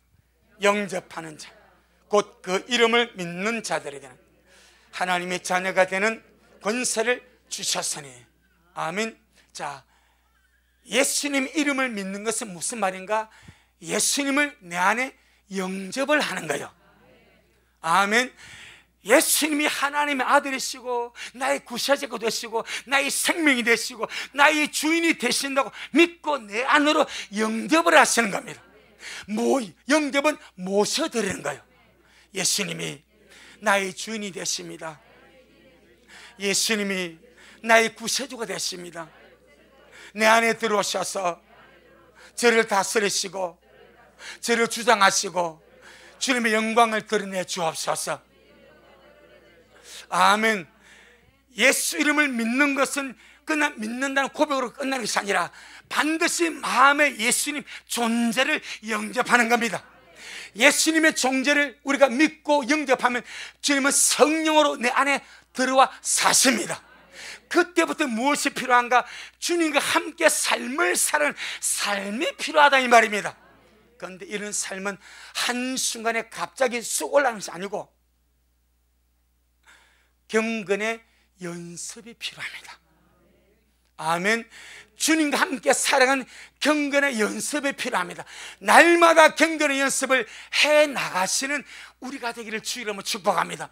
영접하는 자 곧 그 이름을 믿는 자들에게는 하나님의 자녀가 되는 권세를 주셨으니. 아멘. 자, 예수님 이름을 믿는 것은 무슨 말인가? 예수님을 내 안에 영접을 하는 거예요. 아멘. 예수님이 하나님의 아들이시고 나의 구세주가 되시고 나의 생명이 되시고 나의 주인이 되신다고 믿고 내 안으로 영접을 하시는 겁니다. 영접은 모셔드리는 거예요. 예수님이 나의 주인이 되십니다. 예수님이 나의 구세주가 되십니다. 내 안에 들어오셔서 저를 다스리시고 저를 주장하시고 주님의 영광을 드러내 주옵소서. 아멘. 예수 이름을 믿는 것은 그냥 믿는다는 고백으로 끝나는 것이 아니라 반드시 마음에 예수님 존재를 영접하는 겁니다. 예수님의 존재를 우리가 믿고 영접하면 주님은 성령으로 내 안에 들어와 사십니다. 그때부터 무엇이 필요한가? 주님과 함께 삶을 사는 삶이 필요하다 이 말입니다. 그런데 이런 삶은 한순간에 갑자기 쑥 올라가는 것이 아니고 경건의 연습이 필요합니다. 아멘. 주님과 함께 살아가는 경건의 연습이 필요합니다. 날마다 경건의 연습을 해 나가시는 우리가 되기를 주 이름으로 축복합니다.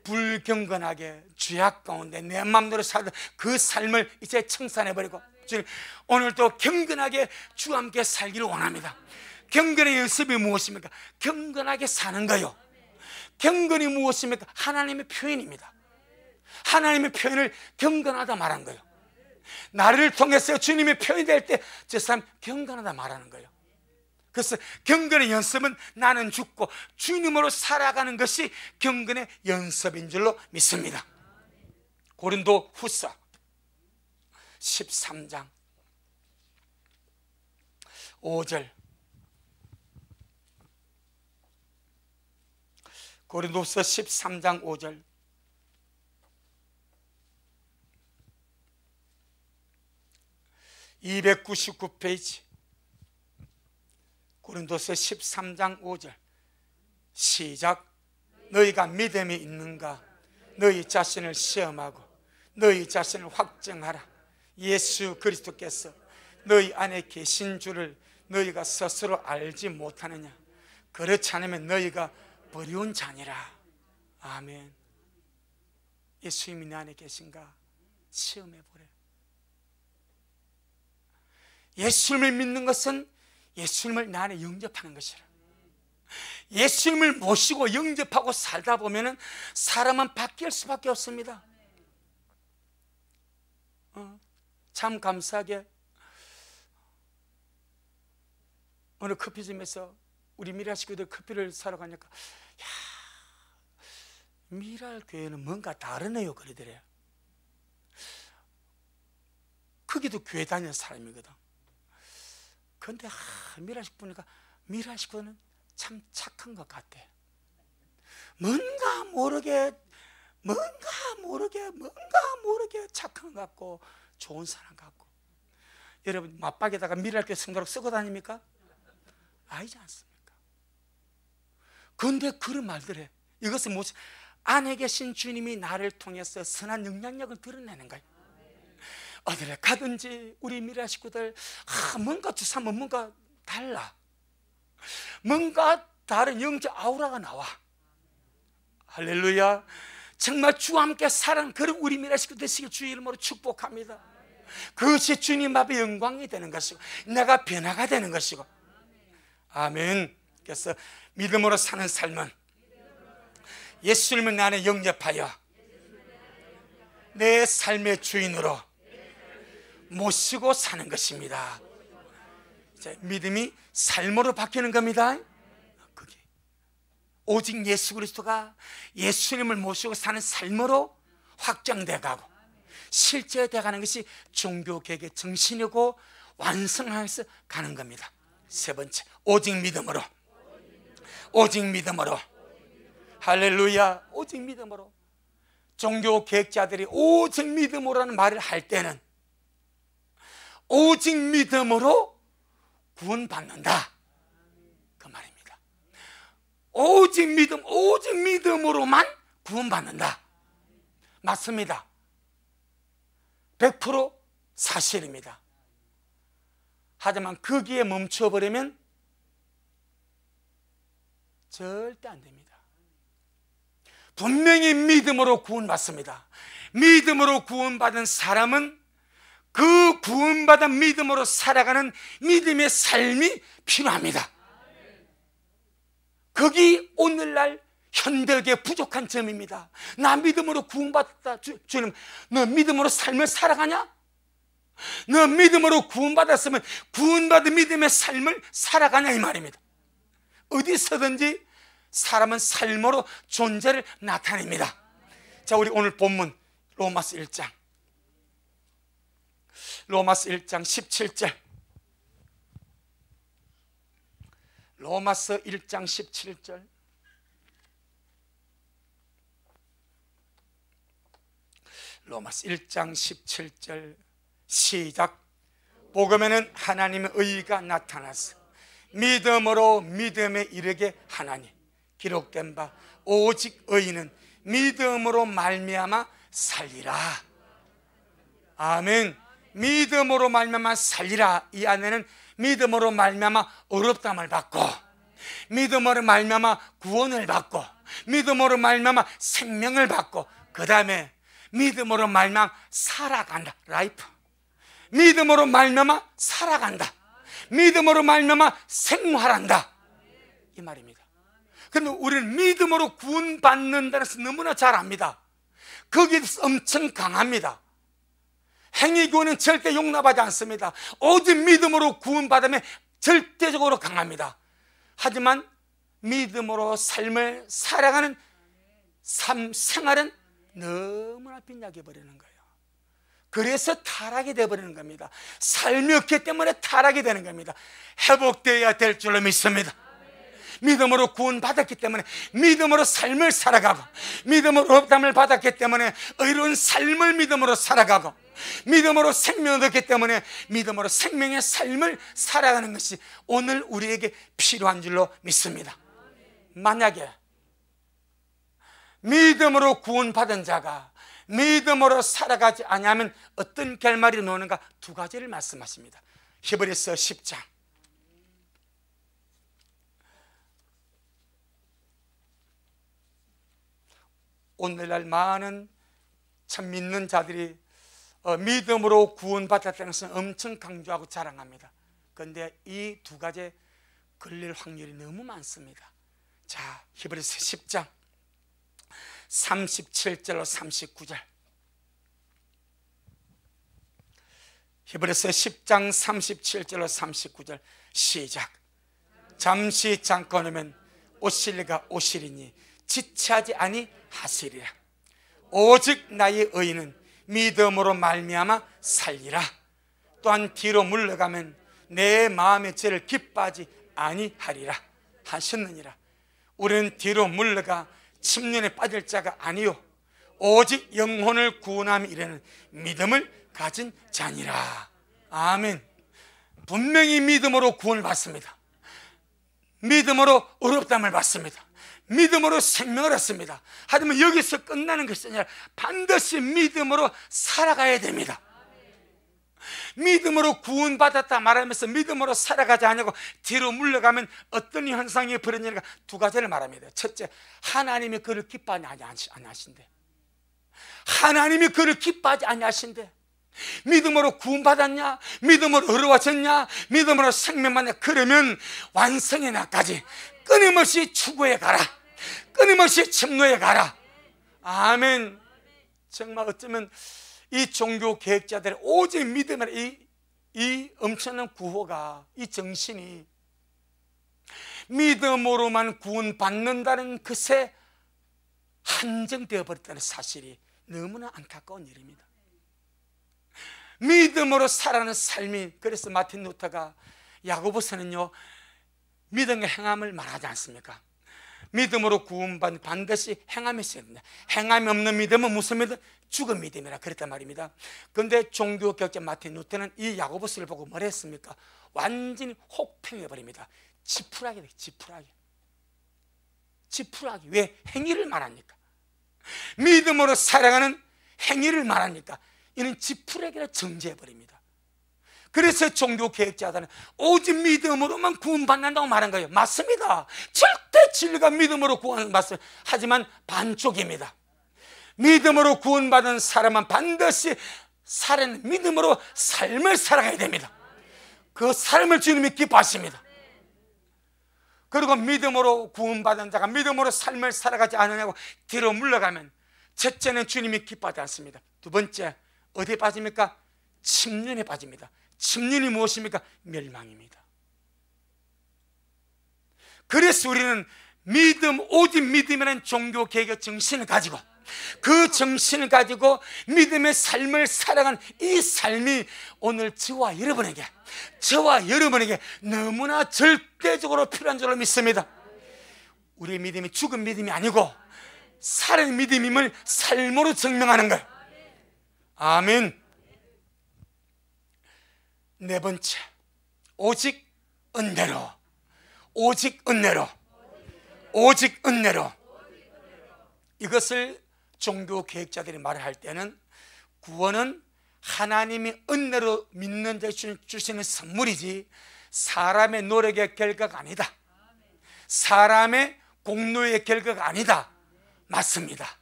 불경건하게 죄악 가운데 내 마음대로 살던 그 삶을 이제 청산해버리고 오늘도 경건하게 주와 함께 살기를 원합니다. 경건의 연습이 무엇입니까? 경건하게 사는 거요. 경건이 무엇입니까? 하나님의 표현입니다. 하나님의 표현을 경건하다 말한 거예요. 나를 통해서 주님의 표현이 될 때 저 사람 경건하다 말하는 거예요. 그래서 경건의 연습은 나는 죽고 주님으로 살아가는 것이 경건의 연습인 줄로 믿습니다. 고린도 후서 13장 5절 고린도후서 13장 5절 (299페이지) 고린도서 13장 5절 시작. 너희가 믿음이 있는가? 너희 자신을 시험하고 너희 자신을 확증하라. 예수 그리스도께서 너희 안에 계신 줄을 너희가 스스로 알지 못하느냐? 그렇지 않으면 너희가 버려온 자니라. 아멘. 예수님이 내 안에 계신가 시험해 보래. 예수님을 믿는 것은 예수님을 내 안에 영접하는 것이라. 예수님을 모시고 영접하고 살다 보면 사람은 바뀔 수밖에 없습니다. 참 감사하게 어느 커피점에서 우리 미라 식구들 커피를 사러 가니까, 야, 미랄 교회는 뭔가 다르네요 그러더래요. 거기도 교회 다니는 사람이거든. 그런데 미라 식구 보니까 미라 식구는 참 착한 것 같아. 뭔가 모르게 착한 것 같고 좋은 사람 같고. 여러분 맞박에다가 미랄교회 성도로 쓰고 다닙니까? 아니지 않습니까? 그런데 그런 말들 해. 이것은 무슨, 안에 계신 주님이 나를 통해서 선한 영향력을 드러내는 거예요. 어디를 가든지 우리 미라 식구들 뭔가 주사면 뭔가 달라. 뭔가 다른 영적 아우라가 나와. 할렐루야. 정말 주와 함께 사는 그런 우리 미라 식구 되시길 주의 이름으로 축복합니다. 그것이 주님 앞에 영광이 되는 것이고 내가 변화가 되는 것이고. 아멘. 그래서 믿음으로 사는 삶은 예수님을 내 안에 영접하여 내 삶의 주인으로 모시고 사는 것입니다. 믿음이 삶으로 바뀌는 겁니다. 그게 오직 예수 그리스도가 예수님을 모시고 사는 삶으로 확장돼 가고 실제되어 가는 것이 종교개혁의 정신이고 완성해서 가는 겁니다. 세 번째, 오직 믿음으로. 오직 믿음으로. 할렐루야. 오직 믿음으로. 종교개혁자들이 오직 믿음으로라는 말을 할 때는 오직 믿음으로 구원받는다 그 말입니다. 오직 믿음으로만 구원받는다. 맞습니다. 100% 사실입니다. 하지만 거기에 멈춰버리면 절대 안 됩니다. 분명히 믿음으로 구원받습니다. 믿음으로 구원받은 사람은 그 구원받은 믿음으로 살아가는 믿음의 삶이 필요합니다. 거기 오늘날 현대의 부족한 점입니다. 나 믿음으로 구원받았다. 주님, 너 믿음으로 삶을 살아가냐? 너 믿음으로 구원받았으면 구원받은 믿음의 삶을 살아가냐 이 말입니다. 어디서든지 사람은 삶으로 존재를 나타냅니다. 자, 우리 오늘 본문 로마서 1장 17절. 로마서 1장 17절. 로마서 1장 17절 시작. 복음에는 하나님의 의가 나타나서 믿음으로 믿음에 이르게 하나니 기록된 바 오직 의인은 믿음으로 말미암아 살리라. 아멘. 믿음으로 말미암아 살리라. 이 안에는 믿음으로 말미암아 어렵담을 받고, 믿음으로 말미암아 구원을 받고, 믿음으로 말미암아 생명을 받고, 그 다음에 믿음으로 말미암아 살아간다. 라이프. 믿음으로 말미암아 살아간다. 믿음으로 말미암아 생활한다 이 말입니다. 그런데 우리는 믿음으로 구원받는다는 것을 너무나 잘 압니다. 거기에 대해서 엄청 강합니다. 행위교는 절대 용납하지 않습니다. 오직 믿음으로 구원받으면 절대적으로 강합니다. 하지만 믿음으로 삶을 살아가는 생활은 너무나 빈약해 버리는 거예요. 그래서 타락이 되어버리는 겁니다. 삶이 없기 때문에 타락이 되는 겁니다. 회복되어야 될 줄로 믿습니다. 믿음으로 구원받았기 때문에 믿음으로 삶을 살아가고, 믿음으로 업담을 받았기 때문에 의로운 삶을 믿음으로 살아가고, 믿음으로 생명을 얻었기 때문에 믿음으로 생명의 삶을 살아가는 것이 오늘 우리에게 필요한 줄로 믿습니다. 만약에 믿음으로 구원받은 자가 믿음으로 살아가지 아니하면 어떤 결말이 나오는가 두 가지를 말씀하십니다. 히브리서 10장 오늘날 많은 참 믿는 자들이 믿음으로 구원받았다는 것은 엄청 강조하고 자랑합니다. 그런데 이 두 가지에 걸릴 확률이 너무 많습니다. 자, 히브리서 10장 37절로 39절. 히브리서 10장 37절로 39절 시작. 잠시 잠깐 오면 오실리가 오시리니 지체하지 아니하시리라. 오직 나의 의인은 믿음으로 말미암아 살리라. 또한 뒤로 물러가면 내 마음의 죄를 기뻐하지 아니하리라 하셨느니라. 우리는 뒤로 물러가 침륜에 빠질 자가 아니요 오직 영혼을 구원함이 이르는 믿음을 가진 자니라. 아멘. 분명히 믿음으로 구원을 받습니다. 믿음으로 의롭다함을 받습니다. 믿음으로 생명을 얻습니다. 하지만 여기서 끝나는 것이 아니라 반드시 믿음으로 살아가야 됩니다. 믿음으로 구원받았다 말하면서 믿음으로 살아가지 않냐고 뒤로 물러가면 어떤 현상이 벌어지는가 두 가지를 말합니다. 첫째, 하나님이 그를 기뻐하지 아니하신대. 하나님이 그를 기뻐하지 아니하신대. 믿음으로 구원받았냐? 믿음으로 의로워졌냐? 믿음으로 생명받냐? 그러면 완성의 날까지 끊임없이 추구해 가라. 끊임없이 침노해 가라. 아멘. 정말 어쩌면 이 종교 계획자들의 오직 믿음의 이 엄청난 구호가, 이 정신이 믿음으로만 구원받는다는 것에 한정되어 버렸다는 사실이 너무나 안타까운 일입니다. 믿음으로 살아가는 삶이, 그래서 마틴 루터가 야고보서는요 믿음의 행함을 말하지 않습니까? 믿음으로 구원받는 반드시 행함이 있어야 된다. 행함이 없는 믿음은 무슨 믿음? 죽은 믿음이라 그랬단 말입니다. 그런데 종교개혁자 마틴 루터는 이 야고보서를 보고 뭘 했습니까? 완전히 혹평해버립니다. 지푸라기 돼, 지푸라기. 왜? 행위를 말합니까? 믿음으로 살아가는 행위를 말하니까 이는 지푸라기라 정죄해버립니다. 그래서 종교개혁자들은 오직 믿음으로만 구원받는다고 말한 거예요. 맞습니다. 절대 진리가 믿음으로 구원받습니다. 하지만 반쪽입니다. 믿음으로 구원받은 사람은 반드시 살아는 믿음으로 삶을 살아가야 됩니다. 그 삶을 주님이 기뻐하십니다. 그리고 믿음으로 구원받은 자가 믿음으로 삶을 살아가지 않으냐고 뒤로 물러가면 첫째는 주님이 기뻐하지 않습니다. 두 번째, 어디에 빠집니까? 침륜에 빠집니다. 침륜이 무엇입니까? 멸망입니다. 그래서 우리는 믿음, 오직 믿음이라는 종교개혁 정신을 가지고 그 정신을 가지고 믿음의 삶을 살아가는 이 삶이 오늘 저와 여러분에게 너무나 절대적으로 필요한 줄로 믿습니다. 우리의 믿음이 죽은 믿음이 아니고 살아있는 믿음임을 삶으로 증명하는 것. 아멘. 네 번째, 오직 은혜로. 이것을 종교개혁자들이 말을 할 때는 구원은 하나님이 은혜로 믿는 자에 주시는 선물이지 사람의 노력의 결과가 아니다. 사람의 공로의 결과가 아니다. 맞습니다.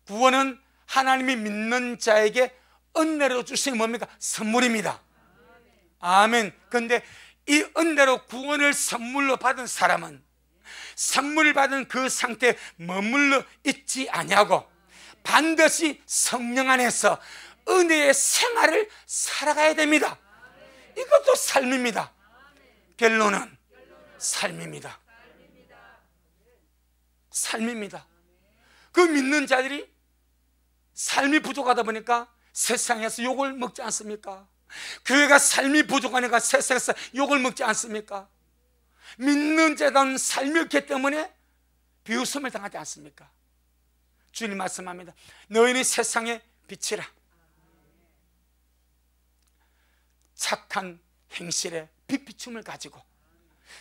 구원은 하나님이 믿는 자에게 은혜로 주시는 뭡니까? 선물입니다. 아멘. 그런데 이 은혜로 구원을 선물로 받은 사람은 선물을 받은 그 상태에 머물러 있지 아니하고 반드시 성령 안에서 은혜의 생활을 살아가야 됩니다. 이것도 삶입니다. 결론은 삶입니다. 그 믿는 자들이 삶이 부족하다 보니까 세상에서 욕을 먹지 않습니까? 교회가 삶이 부족하니까 세상에서 욕을 먹지 않습니까? 믿는 자다운 삶이 없기 때문에 비웃음을 당하지 않습니까? 주님 말씀합니다. 너희는 세상의 빛이라. 착한 행실에 빛비춤을 가지고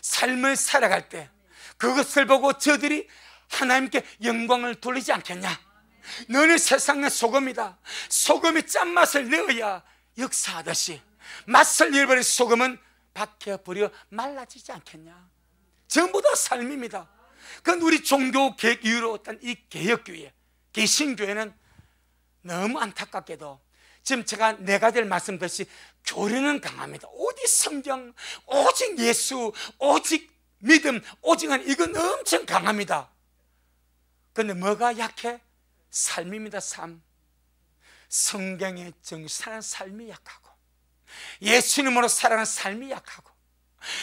삶을 살아갈 때 그것을 보고 저들이 하나님께 영광을 돌리지 않겠냐? 너는 세상의 소금이다. 소금이 짠맛을 내어야 역사하듯이 맛을 잃어버린 소금은 박혀버려 말라지지 않겠냐? 전부 다 삶입니다. 그건 우리 종교 개혁 이후로 어떤 이 개혁교회, 개신교회는 너무 안타깝게도 지금 제가 네 가지를 말씀드렸듯이 교리는 강합니다. 오직 성경, 오직 예수, 오직 믿음, 오직은 이건 엄청 강합니다. 그런데 뭐가 약해? 삶입니다. 삶. 성경의 정신하는 삶이 약하고, 예수님으로 살아가는 삶이 약하고,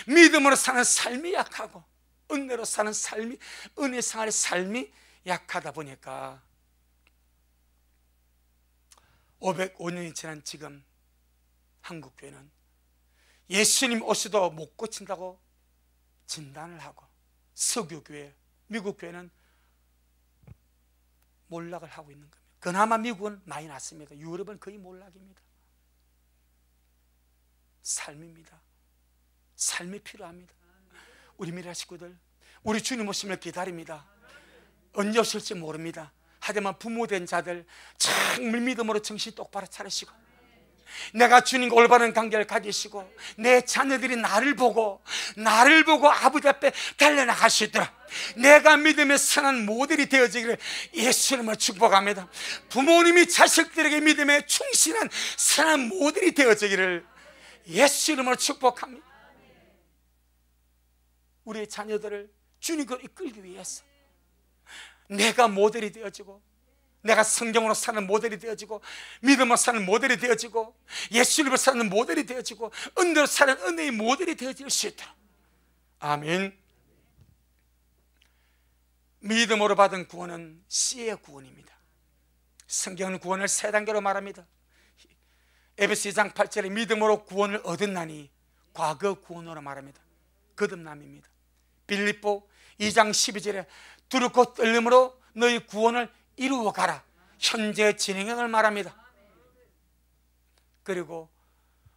믿음으로 사는 삶이 약하고, 은혜로 사는 삶이, 은혜 생활의 삶이 약하다 보니까 505년이 지난 지금 한국교회는 예수님 오시도 못 고친다고 진단을 하고, 석유교회, 미국교회는 몰락을 하고 있는 겁니다. 그나마 미국은 많이 났습니다. 유럽은 거의 몰락입니다. 삶입니다. 삶이 필요합니다. 우리 미라 식구들, 우리 주님 오심을 기다립니다. 언제 오실지 모릅니다. 하지만 부모된 자들 정말 믿음으로 정신 똑바로 차리시고, 내가 주님과 올바른 관계를 가지시고, 내 자녀들이 나를 보고 아버지 앞에 달려나갈 수 있도록 내가 믿음의 선한 모델이 되어지기를 예수님을 축복합니다. 부모님이 자식들에게 믿음에 충실한 선한 모델이 되어지기를 예수 이름으로 축복합니다. 우리의 자녀들을 주님으로 이끌기 위해서 내가 모델이 되어지고, 내가 성경으로 사는 모델이 되어지고, 믿음으로 사는 모델이 되어지고, 예수님으로 사는 모델이 되어지고, 은혜로 사는 은혜의 모델이 되어질 수 있도록. 아멘. 믿음으로 받은 구원은 씨의 구원입니다. 성경은 구원을 세 단계로 말합니다. 에베소 2장 8절에 믿음으로 구원을 얻었나니, 과거 구원으로 말합니다. 거듭남입니다. 빌립보 2장 12절에 두렵고 떨림으로 너희 구원을 이루어가라, 현재 진행형을 말합니다. 그리고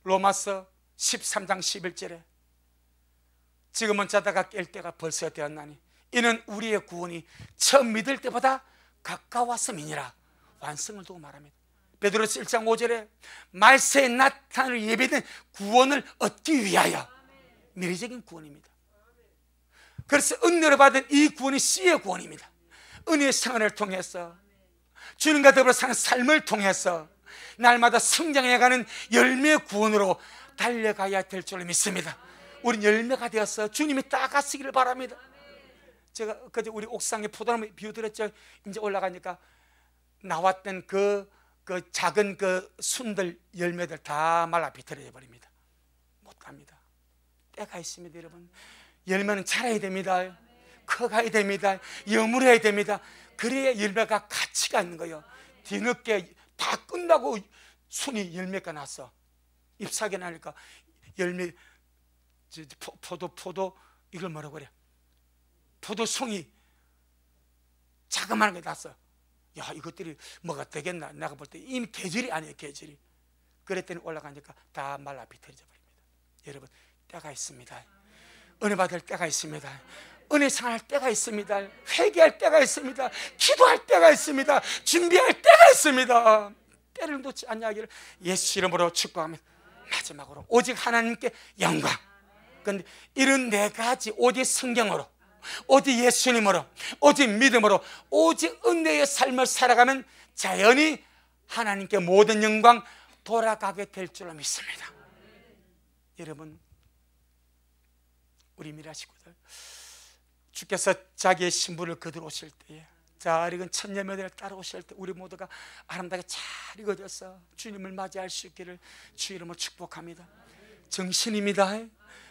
로마서 13장 11절에 지금은 자다가 깰 때가 벌써 되었나니 이는 우리의 구원이 처음 믿을 때보다 가까웠음이니라, 완성을 두고 말합니다. 베드로서 1장 5절에 말세에 나타날 예비된 구원을 얻기 위하여, 미래적인 구원입니다. 그래서 은혜로 받은 이 구원이 씨의 구원입니다. 은혜의 생활을 통해서, 주님과 더불어 사는 삶을 통해서 날마다 성장해가는 열매의 구원으로 달려가야 될 줄로 믿습니다. 우린 열매가 되어서 주님이 따가시기를 바랍니다. 제가 그제 우리 옥상에 포도나무 비워드렸죠. 이제 올라가니까 나왔던 그 작은 그 순들 열매들 다 말라 비틀어져 버립니다. 못 갑니다. 때가 있습니다. 여러분, 열매는 자라야 됩니다. 커가야 됩니다. 여물어야 됩니다. 그래야 열매가 가치가 있는 거예요. 뒤늦게 다 끝나고 순이 열매가 났어. 잎사귀 나니까 열매, 포도 이걸 뭐라고 그래? 포도송이 자그마한 게 났어. 야, 이것들이 뭐가 되겠나? 내가 볼 때 이미 계절이 아니에요. 계절이. 그랬더니 올라가니까 다 말라 비틀어져 버립니다. 여러분, 때가 있습니다. 은혜 받을 때가 있습니다. 은혜 상할 때가 있습니다. 회개할 때가 있습니다. 기도할 때가 있습니다. 준비할 때가 있습니다. 때를 놓지 않냐기를 예수 이름으로 축복합니다. 마지막으로 오직 하나님께 영광. 그런데 이런 네 가지, 오직 성경으로, 오직 예수님으로, 오직 믿음으로, 오직 은혜의 삶을 살아가면 자연히 하나님께 모든 영광 돌아가게 될 줄로 믿습니다. 여러분, 우리 미라 식구들, 주께서 자기의 신부를 거두러 오실 때에, 자, 이건 천녀매들을 따라오실 때 우리 모두가 아름답게 잘 익어져서 주님을 맞이할 수 있기를 주 이름으로 축복합니다. 정신입니다.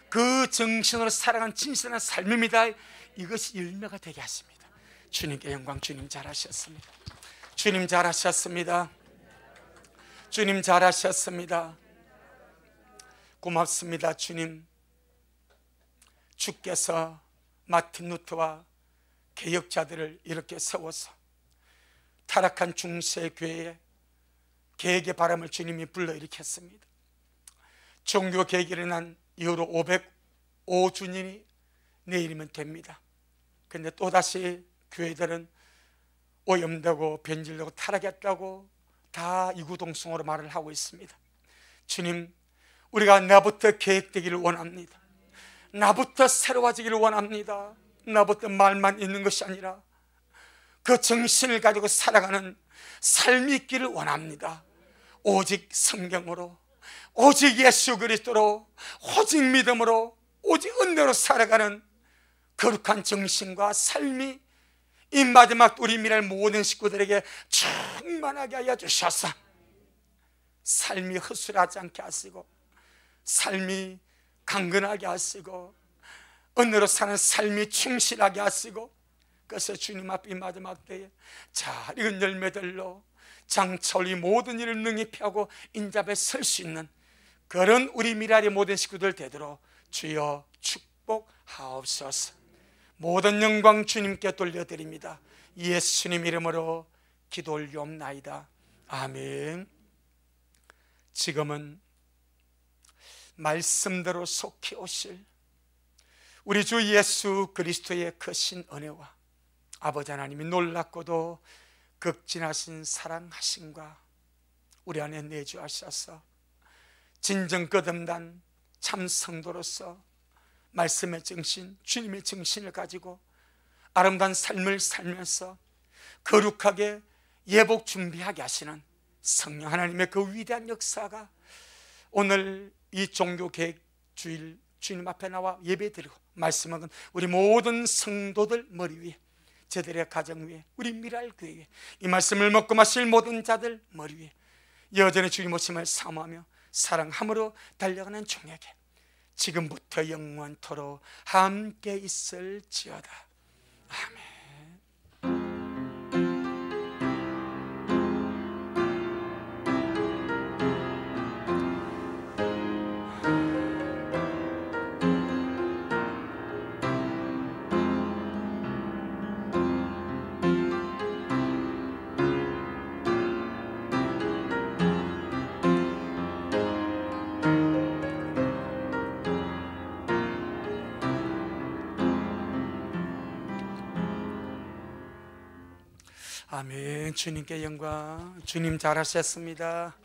그 정신으로 살아간 진실한 삶입니다. 이것이 열매가 되게 하십니다. 주님께 영광. 주님 잘하셨습니다. 주님 잘하셨습니다. 주님 잘하셨습니다. 고맙습니다. 주님, 주께서 마틴 루터와 개혁자들을 이렇게 세워서 타락한 중세 교회에 개혁의 바람을 주님이 불러일으켰습니다. 종교 개혁이 일어난 이후로 505주년이 내일이면 됩니다. 그런데 또다시 교회들은 오염되고 변질되고 타락했다고 다 이구동성으로 말을 하고 있습니다. 주님, 우리가 나부터 개혁되기를 원합니다. 나부터 새로워지기를 원합니다. 나부터 말만 있는 것이 아니라 그 정신을 가지고 살아가는 삶이 있기를 원합니다. 오직 성경으로, 오직 예수 그리스도로, 오직 믿음으로, 오직 은혜로 살아가는 거룩한 정신과 삶이 이 마지막 우리 미랄 모든 식구들에게 충만하게 하여 주셔서 삶이 허술하지 않게 하시고, 삶이 강건하게 하시고, 은혜로 사는 삶이 충실하게 하시고, 그래서 주님 앞에 이 마지막 때에 잘 익은 열매들로 장차올 이 모든 일을 능히 펴고 인자에 설 수 있는 그런 우리 미랄의 모든 식구들 되도록 주여 축복하옵소서. 모든 영광 주님께 돌려드립니다. 예수님 이름으로 기도 올리옵나이다. 아멘. 지금은 말씀대로 속히 오실 우리 주 예수 그리스도의 크신 은혜와 아버지 하나님이 놀랍고도 극진하신 사랑하심과 우리 안에 내주하셔서 진정 거듭난 참 성도로서 말씀의 정신, 주님의 정신을 가지고 아름다운 삶을 살면서 거룩하게 예복 준비하게 하시는 성령 하나님의 그 위대한 역사가 오늘 이 종교개혁 주일 주님 앞에 나와 예배드리고 말씀하는 우리 모든 성도들 머리 위에, 저들의 가정 위에, 우리 미랄교회 위에, 이 말씀을 먹고 마실 모든 자들 머리 위에 여전히 주님 오심을 사모하며 사랑함으로 달려가는 종에게 지금부터 영원토록 함께 있을지어다. 아멘. 아멘. 주님께 영광. 주님 잘하셨습니다.